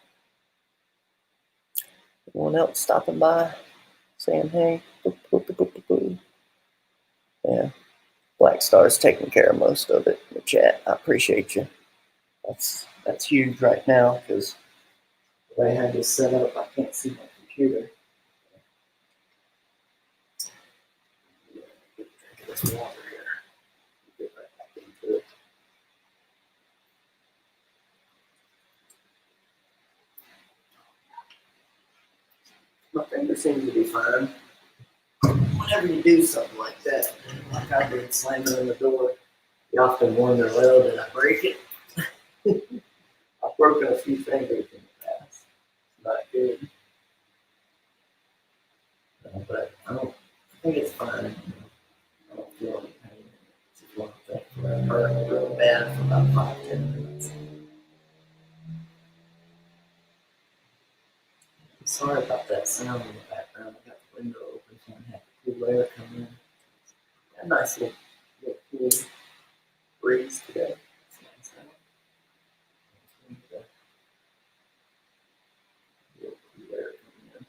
Anyone else stopping by? saying hey. Yeah, Black Star's taking care of most of it in the chat. I appreciate you. That's huge right now because the way I had this set up, I can't see my computer. Drink this water here. Get right back into it. My finger seems to be fine. Whenever you do something like that, like I did slamming in the door, you often wonder, well, did I break it? I've broken a few fingers in the past. It's not good. But I think it's fine. I don't feel any pain. It's just one thing where I hurt real bad for about 5-10 minutes. Sorry about that sound in the background. I got the window open so I have the cool air come in. Got a nice little cool breeze today. It's nice out. Little cool air coming in.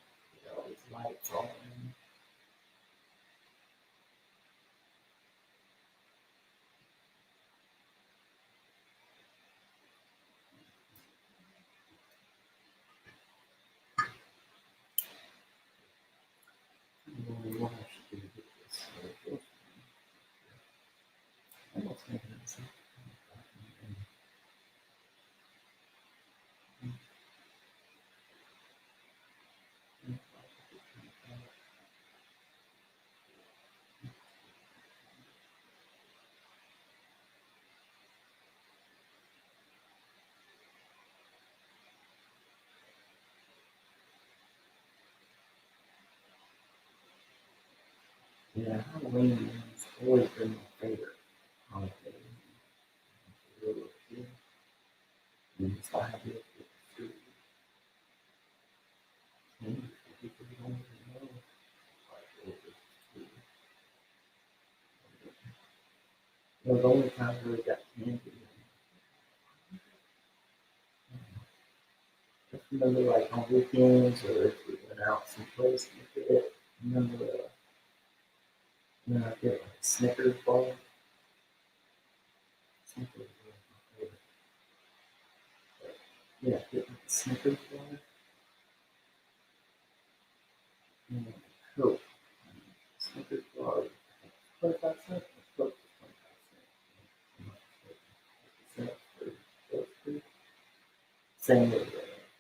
Got all these lights all in. What I should do to get this. Almost making it sound. Yeah, Halloween has always been my favorite holiday. And so I have it with food. People who don't even know. It was the only time I really got candy. Just remember, like on weekends or if we went out someplace and get it. Remember, I get like a Snickers bar. Snickers was my favorite. But, yeah, get like a Snickers bar. And a Coke. Snickers bar, 25 cents. Coke was 25 cents. Same with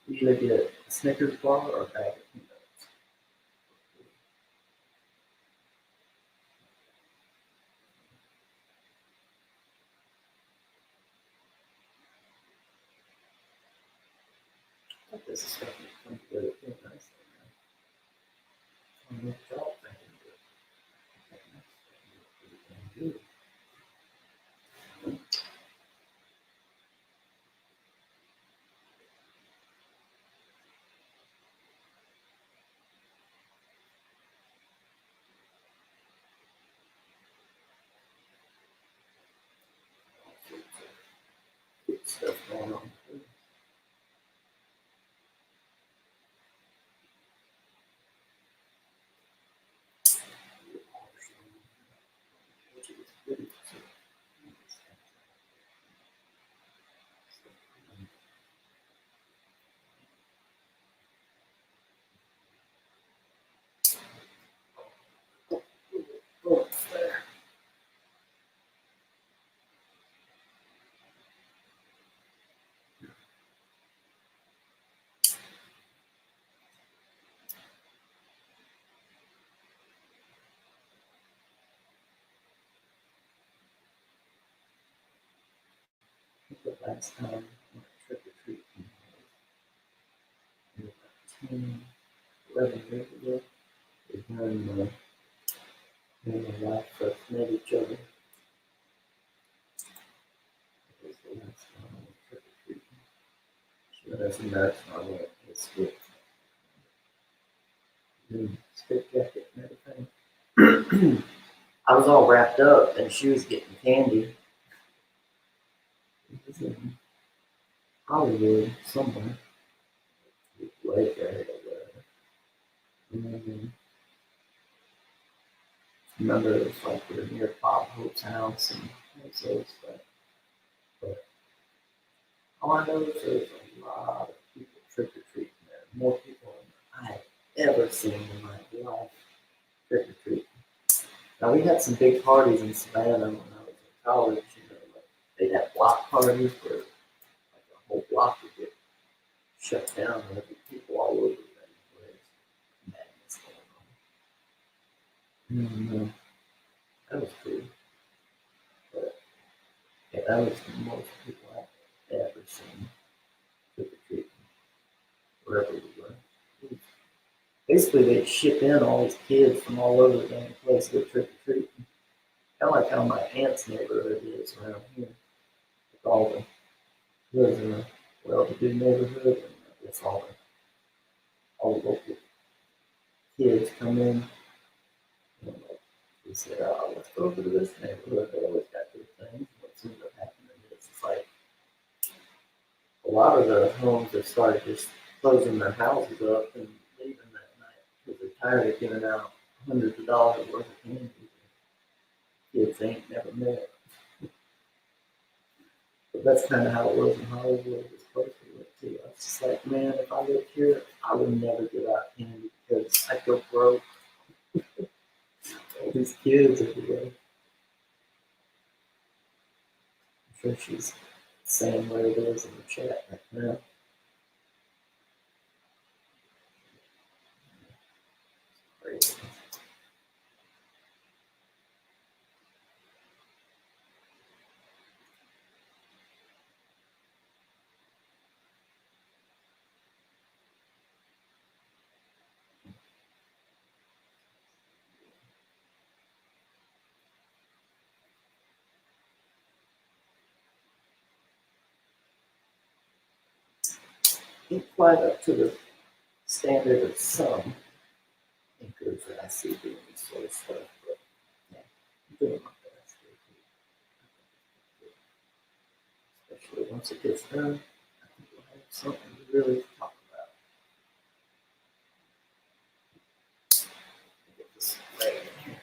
you either get a Snickers bar or a bag of peanuts. I think this is starting to come together pretty nicely now. I'm going to drop that into it. Pretty good. Good stuff going on. Oh, there. The last time I went trick or treating about 10, 11 years ago is when me and my wife first met each other. It was the last time I went trick or treating. She went as a nurse and I went to skip. Skip jacket and everything. I was all wrapped up and she was getting candy. It was in Hollywood somewhere. Way there. And remember it was like we were near Bob Hope's house and those, but all I know is there's a lot of people trick-or-treating there. More people than I have ever seen in my life trick-or-treating. Now, we had some big parties in Savannah when I was in college. You know, like they'd have block parties where like a whole block would get shut down and there'd be people all over the place. Madness going on. And, that was cool. But yeah, that was the most people I've ever seen trick-or-treating wherever we were. Basically, they'd ship in all these kids from all over the damn place to go trick-or-treating. Kind of like how my aunt's neighborhood is around here. With all the, there's a well-to-do neighborhood, and I guess all the local kids come in. And we said, oh, let's go over to this neighborhood. They always got good things. What ends up happening is it's like a lot of the homes have started just closing their houses up and leaving that night because they're tired of giving out hundreds of dollars worth of candy. Kids ain't never met. But that's kind of how it was in Hollywood. It was supposed to look too. I was just like, man, if I lived here, I would never give out candy because I'd go broke. All these kids everywhere. I'm sure she's saying where it is in the chat right now. Crazy. Ain't quite up to the standard of some thinkers that I see doing this sort of stuff, but yeah, I'm doing my best. Especially once it gets done, I think we'll have something to really talk about. Get this right in here.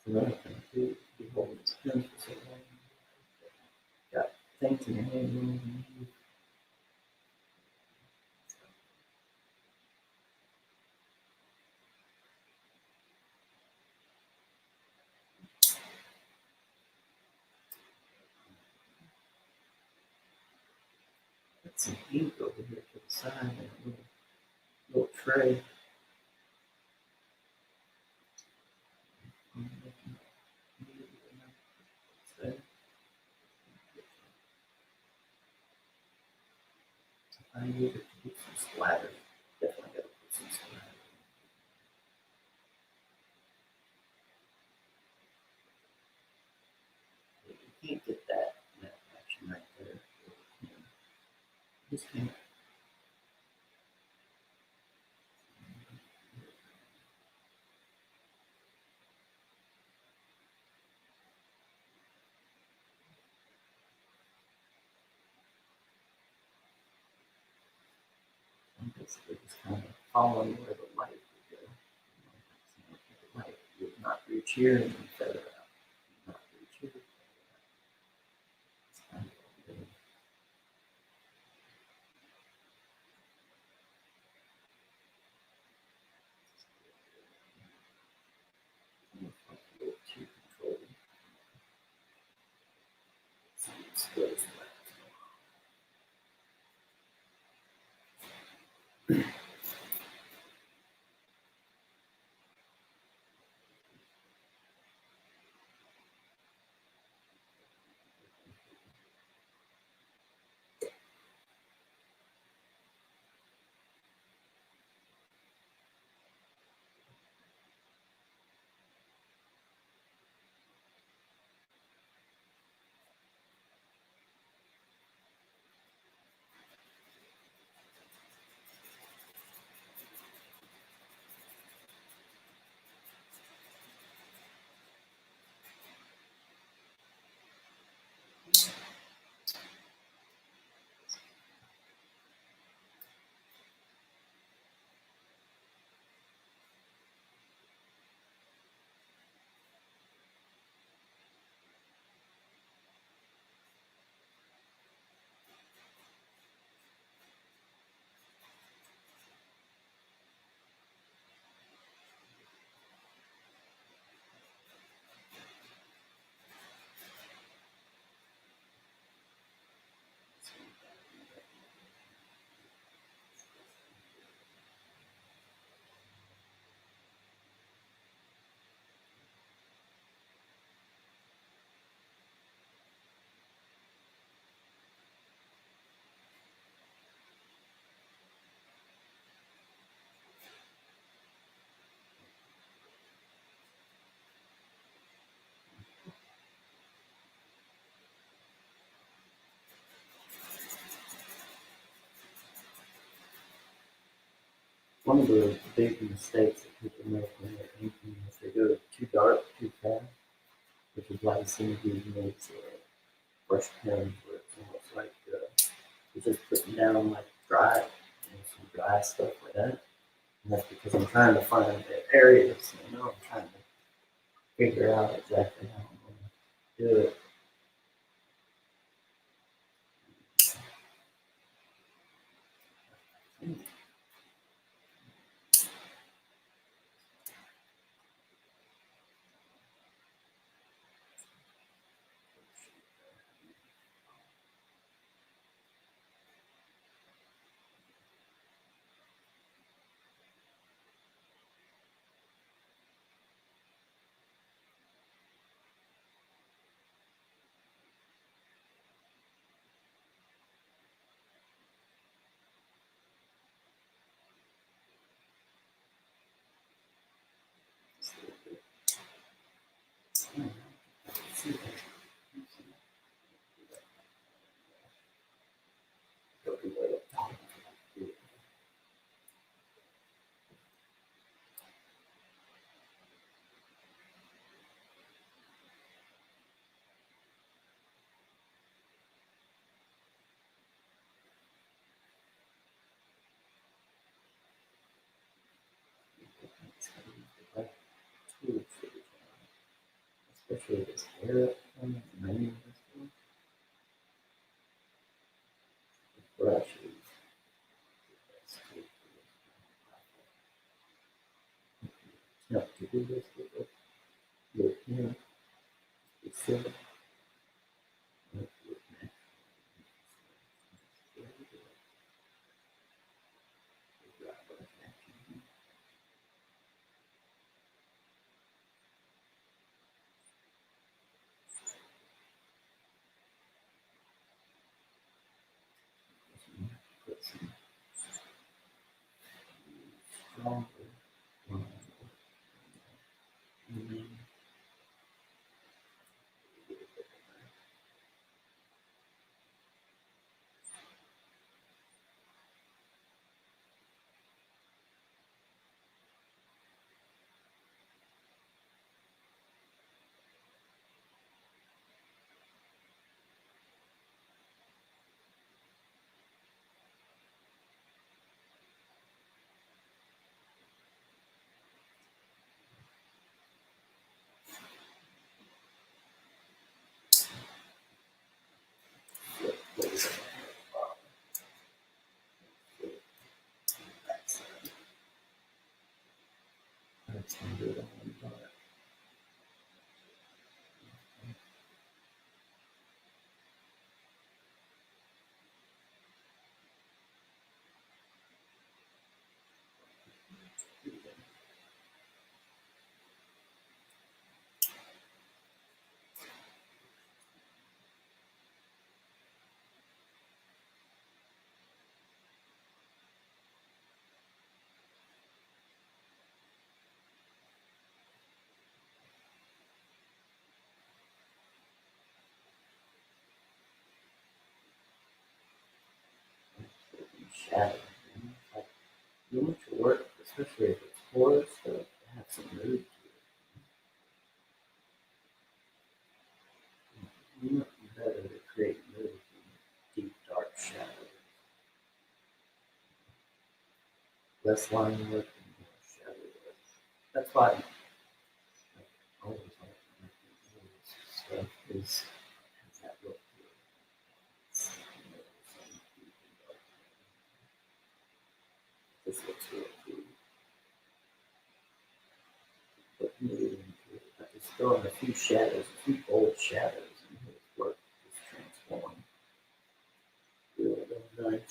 Another thing too, you hold this pen for so long. Got things in your hand you don't even use. Got some ink over here to the side and a little tray. I need it to put some splatter. Definitely got to put some splatter. You can't get that action right there. Just can't. I'm basically just kind of following where the light would go. The light would not reach here and then feather out. Not reach here. It's kind of One of the big mistakes that people make when they're inking is they go too dark too fast, which is why some of these makes brush pens where it's almost like you're just putting down like dry, some dry stuff like that. And that's because I'm trying to find the areas, I'm trying to figure out exactly how I'm going to do it. Especially this hair one, the name of this one. The brushes. Now, to do this with your pen, it's silly. Put some stronger lines. That's going to do it on one part. Shadow. Like, you want your work, especially if it's horror stuff, to have some mood to it. Nothing better to create mood than deep, dark shadows. Less line work and more shadow work. That's why I always like to make stuff is has that look to it. This looks real cool. Put mood into it. I just throw in a few shadows, a few bold shadows, and his work is transformed. Really, really nice.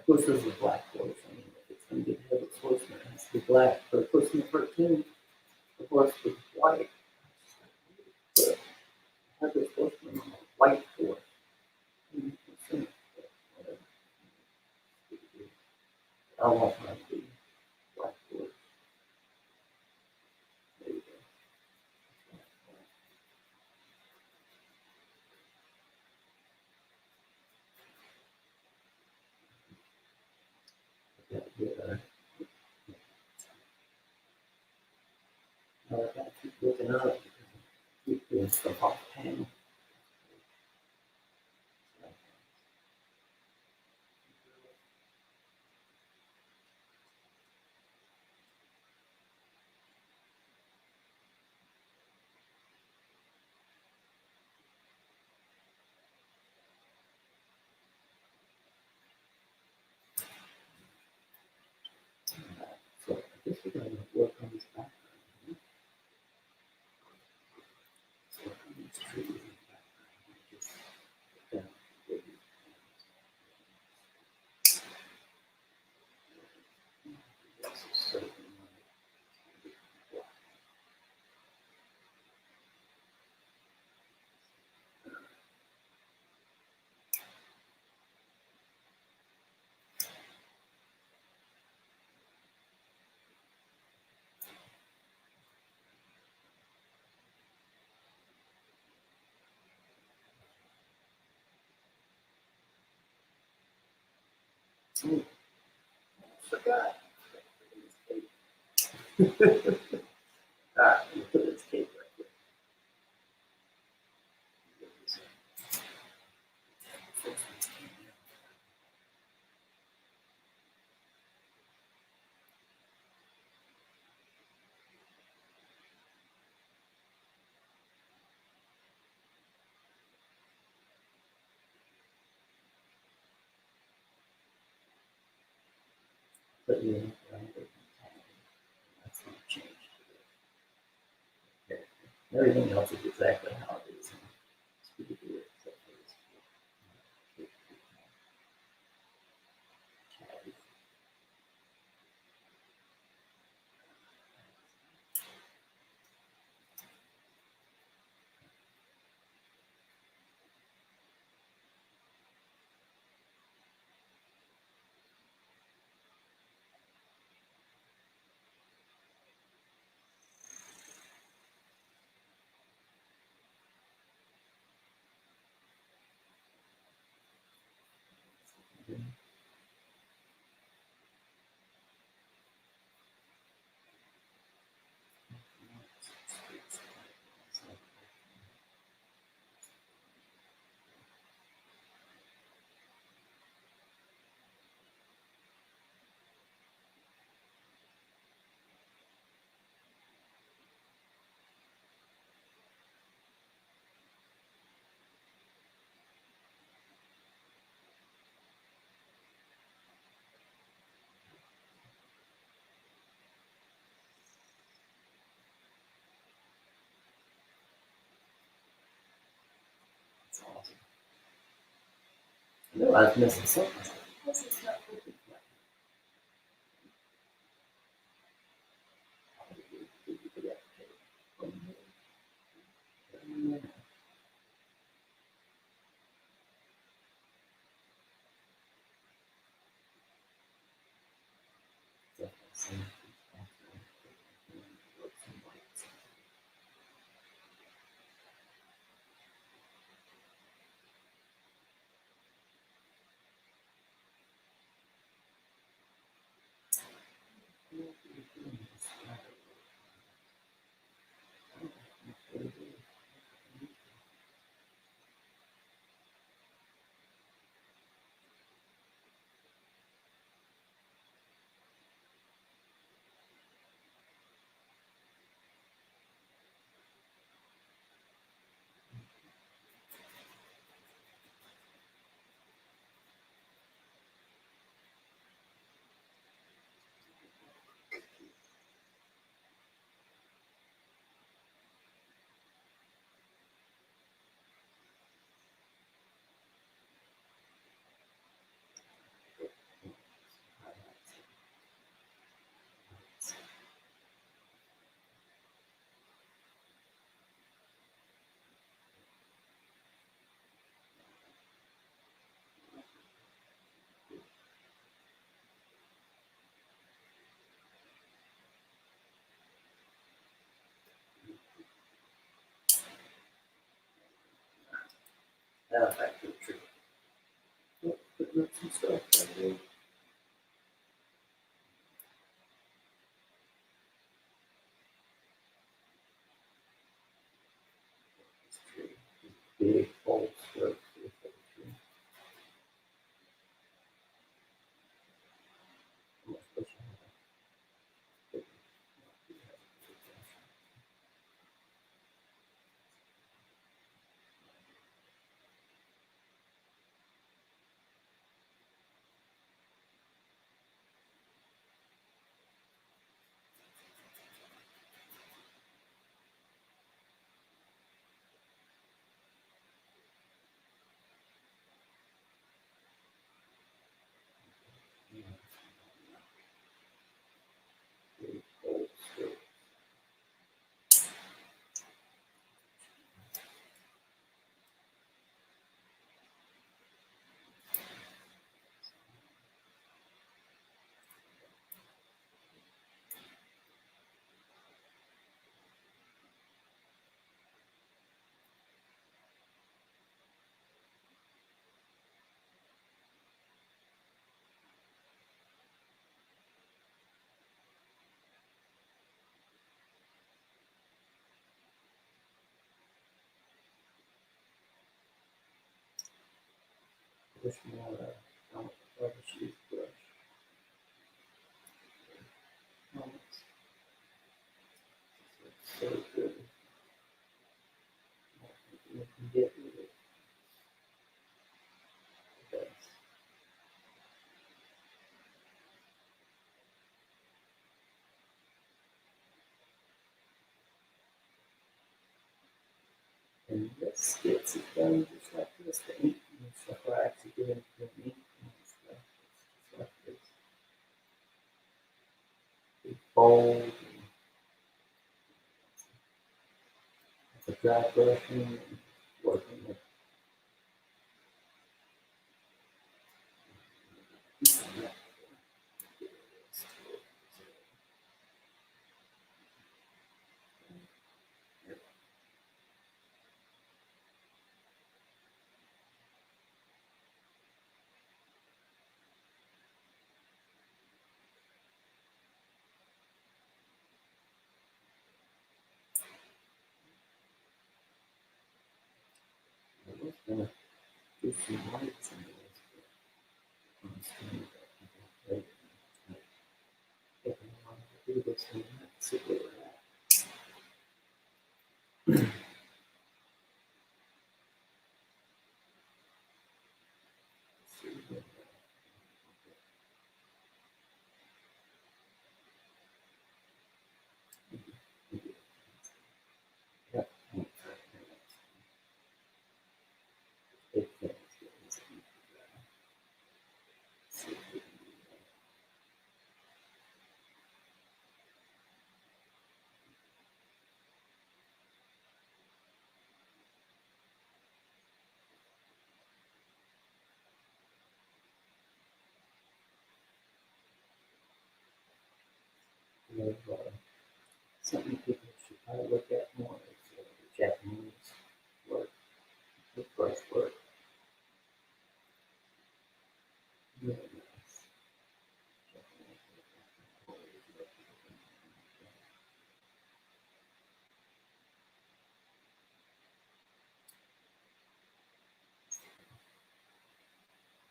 course, there's a black horse. I mean, if it's going to be Headless Horseman, it has to be black. But of course, in the cartoon, the horse was white. But Headless Horseman on a white horse. I want mine to be black horse. There you go. I gotta keep looking up because I keep doing stuff off the panel. So I guess we're going to work on this background. So work on these trees in the background. Just put down the this is certain. Oh, I forgot. Alright, let me put this cape right here. But yeah, that's not changed. Okay. Everything else is exactly how it is. Scooby-Doo, except for this. That's awesome. I know I was missing something. This is not working. Now back to the tree. Putting up some stuff right there. This tree, big bold strokes for the tree. I'm not supposed to have that. Big bold strokes. Push more down with the rubber sheet brush. It's so good. You can get with it. The best. And this skits is done just like this. The ink and stuff are actually getting the ink and stuff. It's just like this. Big bold. And it's a dry brushing and working with. I was gonna do some lights in this, but I'm still not taking a while to do this one. Let's see where we're at. Let's see where we're at. Yep. Big things. See if we can do that. Something people should probably look at more is the Japanese work, the brush work. Really nice.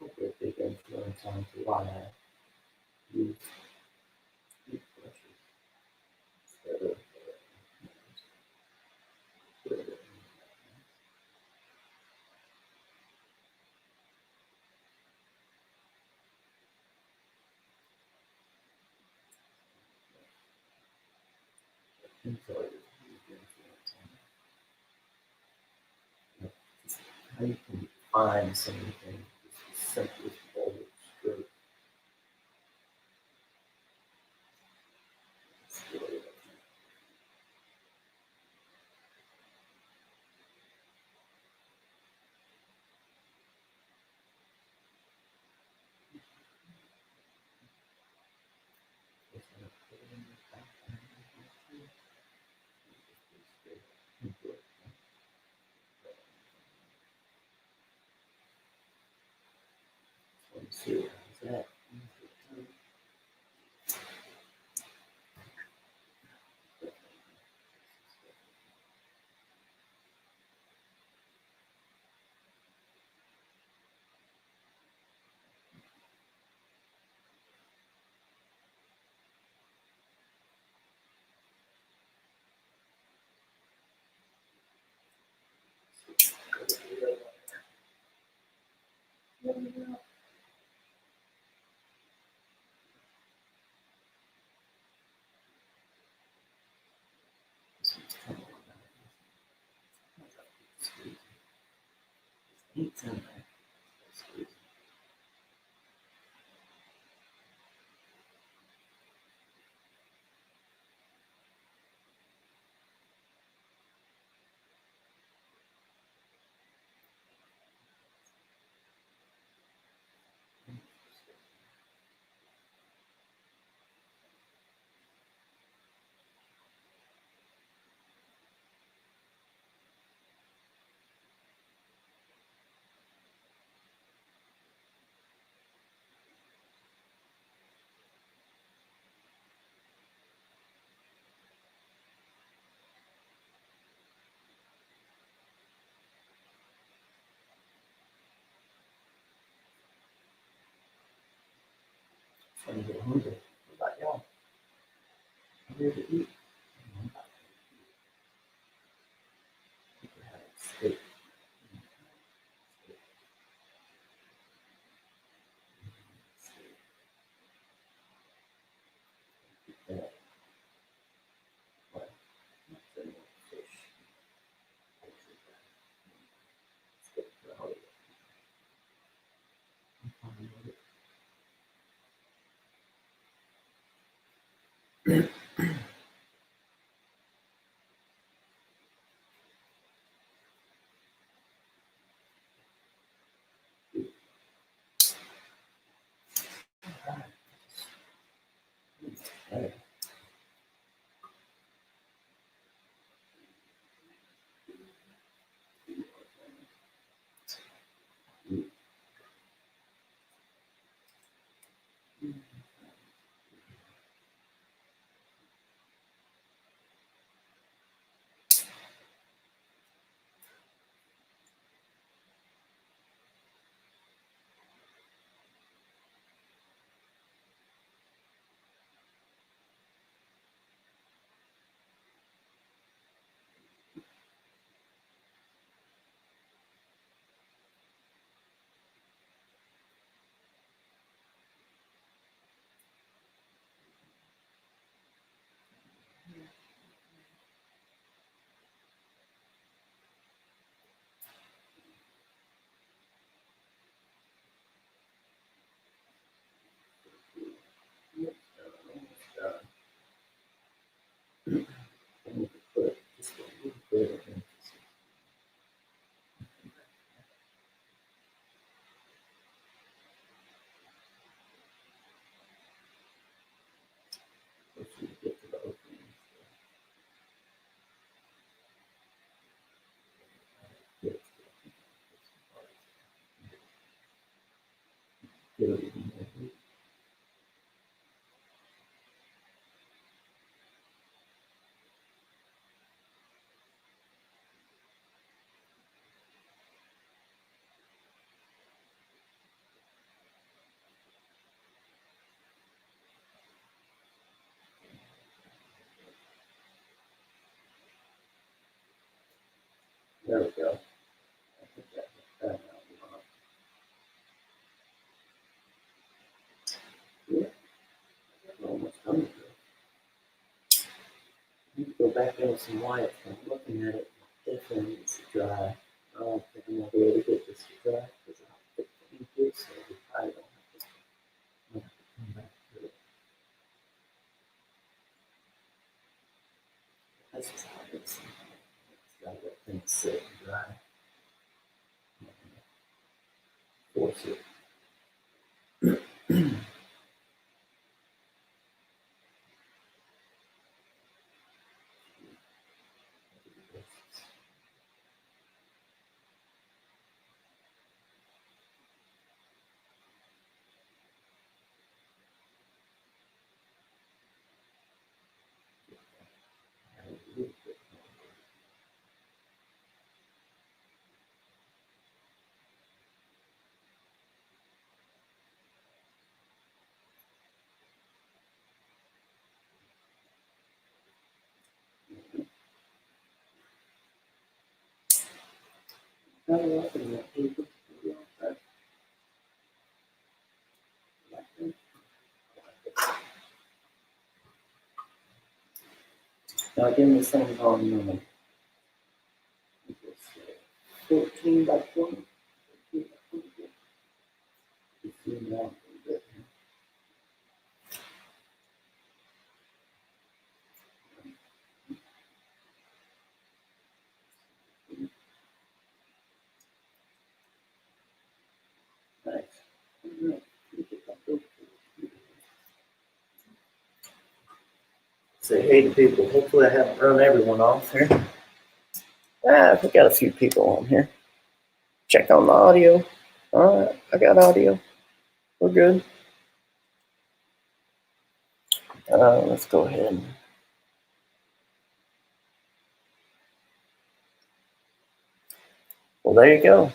Hopefully a big influence on why I use these brushes instead of how you can find something just the simplest bold stroke. It's really Let's see, how's that? It's in there. I'm getting hungry. What about y'all? I'm here to eat. We're having steak. Yeah. What? Fish. Steak for the holiday. I'm fine with it. Hey. I need to put just a little bit of emphasis. Once we get to the opening, get a little more heat. There we go. I think that now. Yeah, we're almost done with it. I need to go back in with some white. I'm looking at it. It definitely needs to dry. I don't think I'm going to be able to get this to dry because of how thick the ink is, so we probably don't have to, I'm going to have to come back to it. That's just how it is. It's got to let things sit and dry. Force it. Now again, this thing's on 14 by 20. 14 by 20. Just zoom out a little bit here. Nice. Say hey to people. Hopefully I haven't run everyone off here. We got a few people on here. Check on the audio. All right, I got audio. We're good. Let's go ahead. Well, there you go.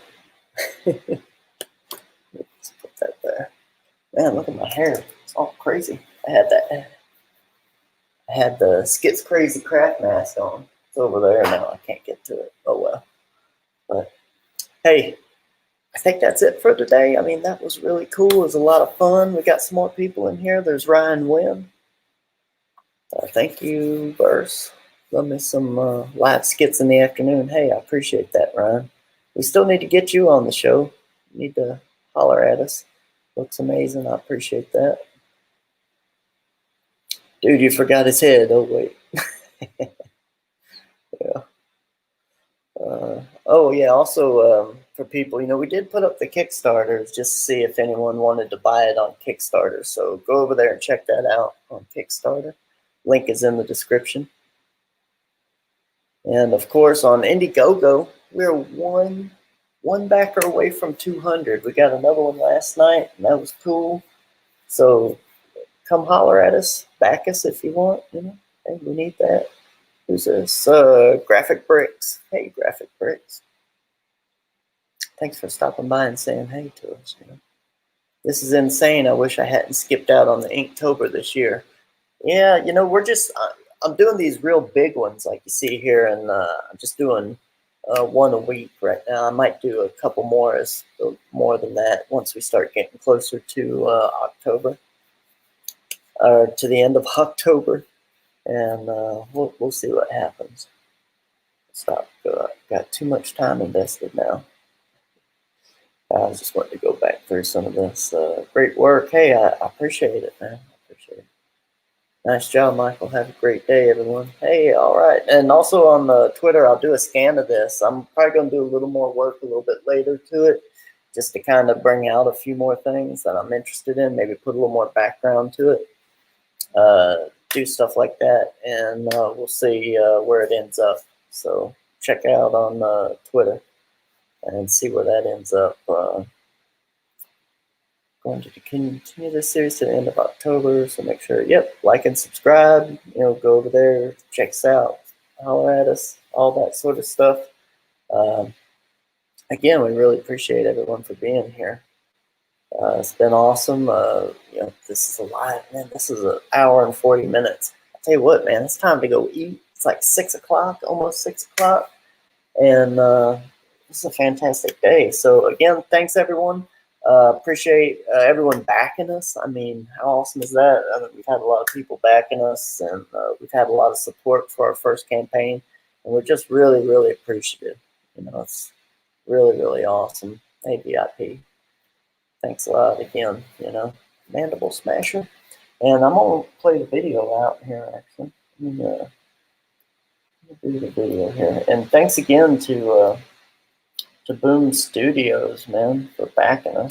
Let's put that there. Man, look at my hair. It's all crazy. I had the Skits Crazy Craft mask on. It's over there now. I can't get to it. Oh well. But hey, I think that's it for today. I mean, that was really cool. It was a lot of fun. We got some more people in here. There's Ryan Wynn. Thank you, Verse. Love me some live skits in the afternoon. Hey, I appreciate that, Ryan. We still need to get you on the show. You need to holler at us. Looks amazing. I appreciate that. Dude, you forgot his head. Oh, wait. Yeah. Oh, yeah. Also, for people, you know, we did put up the Kickstarters just to see if anyone wanted to buy it on Kickstarter. So go over there and check that out on Kickstarter. Link is in the description. And of course, on InDIEGOGO, we're one backer away from 200. We got another one last night, and that was cool. So come holler at us, back us if you want. You know, hey, we need that. Who's this? Graphic Bricks. Hey, Graphic Bricks. Thanks for stopping by and saying hey to us. You know, this is insane. I wish I hadn't skipped out on the Inktober this year. Yeah, you know, we're just, I'm doing these real big ones like you see here, and I'm just doing one a week right now. I might do a couple more, more than that once we start getting closer to October, or to the end of October, and we'll see what happens. Stop. Got too much time invested now. I just wanted to go back through some of this. Great work. Hey, I appreciate it, man. I appreciate it. Nice job, Michael. Have a great day, everyone. Hey, all right. And also on the Twitter, I'll do a scan of this. I'm probably going to do a little more work a little bit later to it, just to kind of bring out a few more things that I'm interested in, maybe put a little more background to it, do stuff like that, and we'll see where it ends up. So check out on Twitter and see where that ends up. Going to continue this series to the end of October, so make sure, like and subscribe. You know, go over there, check us out, holler at us, all that sort of stuff. Again, we really appreciate everyone for being here. It's been awesome. You know, this is a live, man. This is an hour and 40 minutes. I'll tell you what, man, it's time to go eat. It's like 6 o'clock, almost 6 o'clock, and this is a fantastic day. So again, thanks everyone. Appreciate everyone backing us. I mean, how awesome is that? I mean, we've had a lot of people backing us, and we've had a lot of support for our first campaign, and we're just really, really appreciative. You know, it's really, really awesome. Hey, VIP. Thanks a lot again, you know, Mandible Smasher. And I'm going to play the video out here, actually. Let me do the video here. And thanks again to Boom Studios, man, for backing us.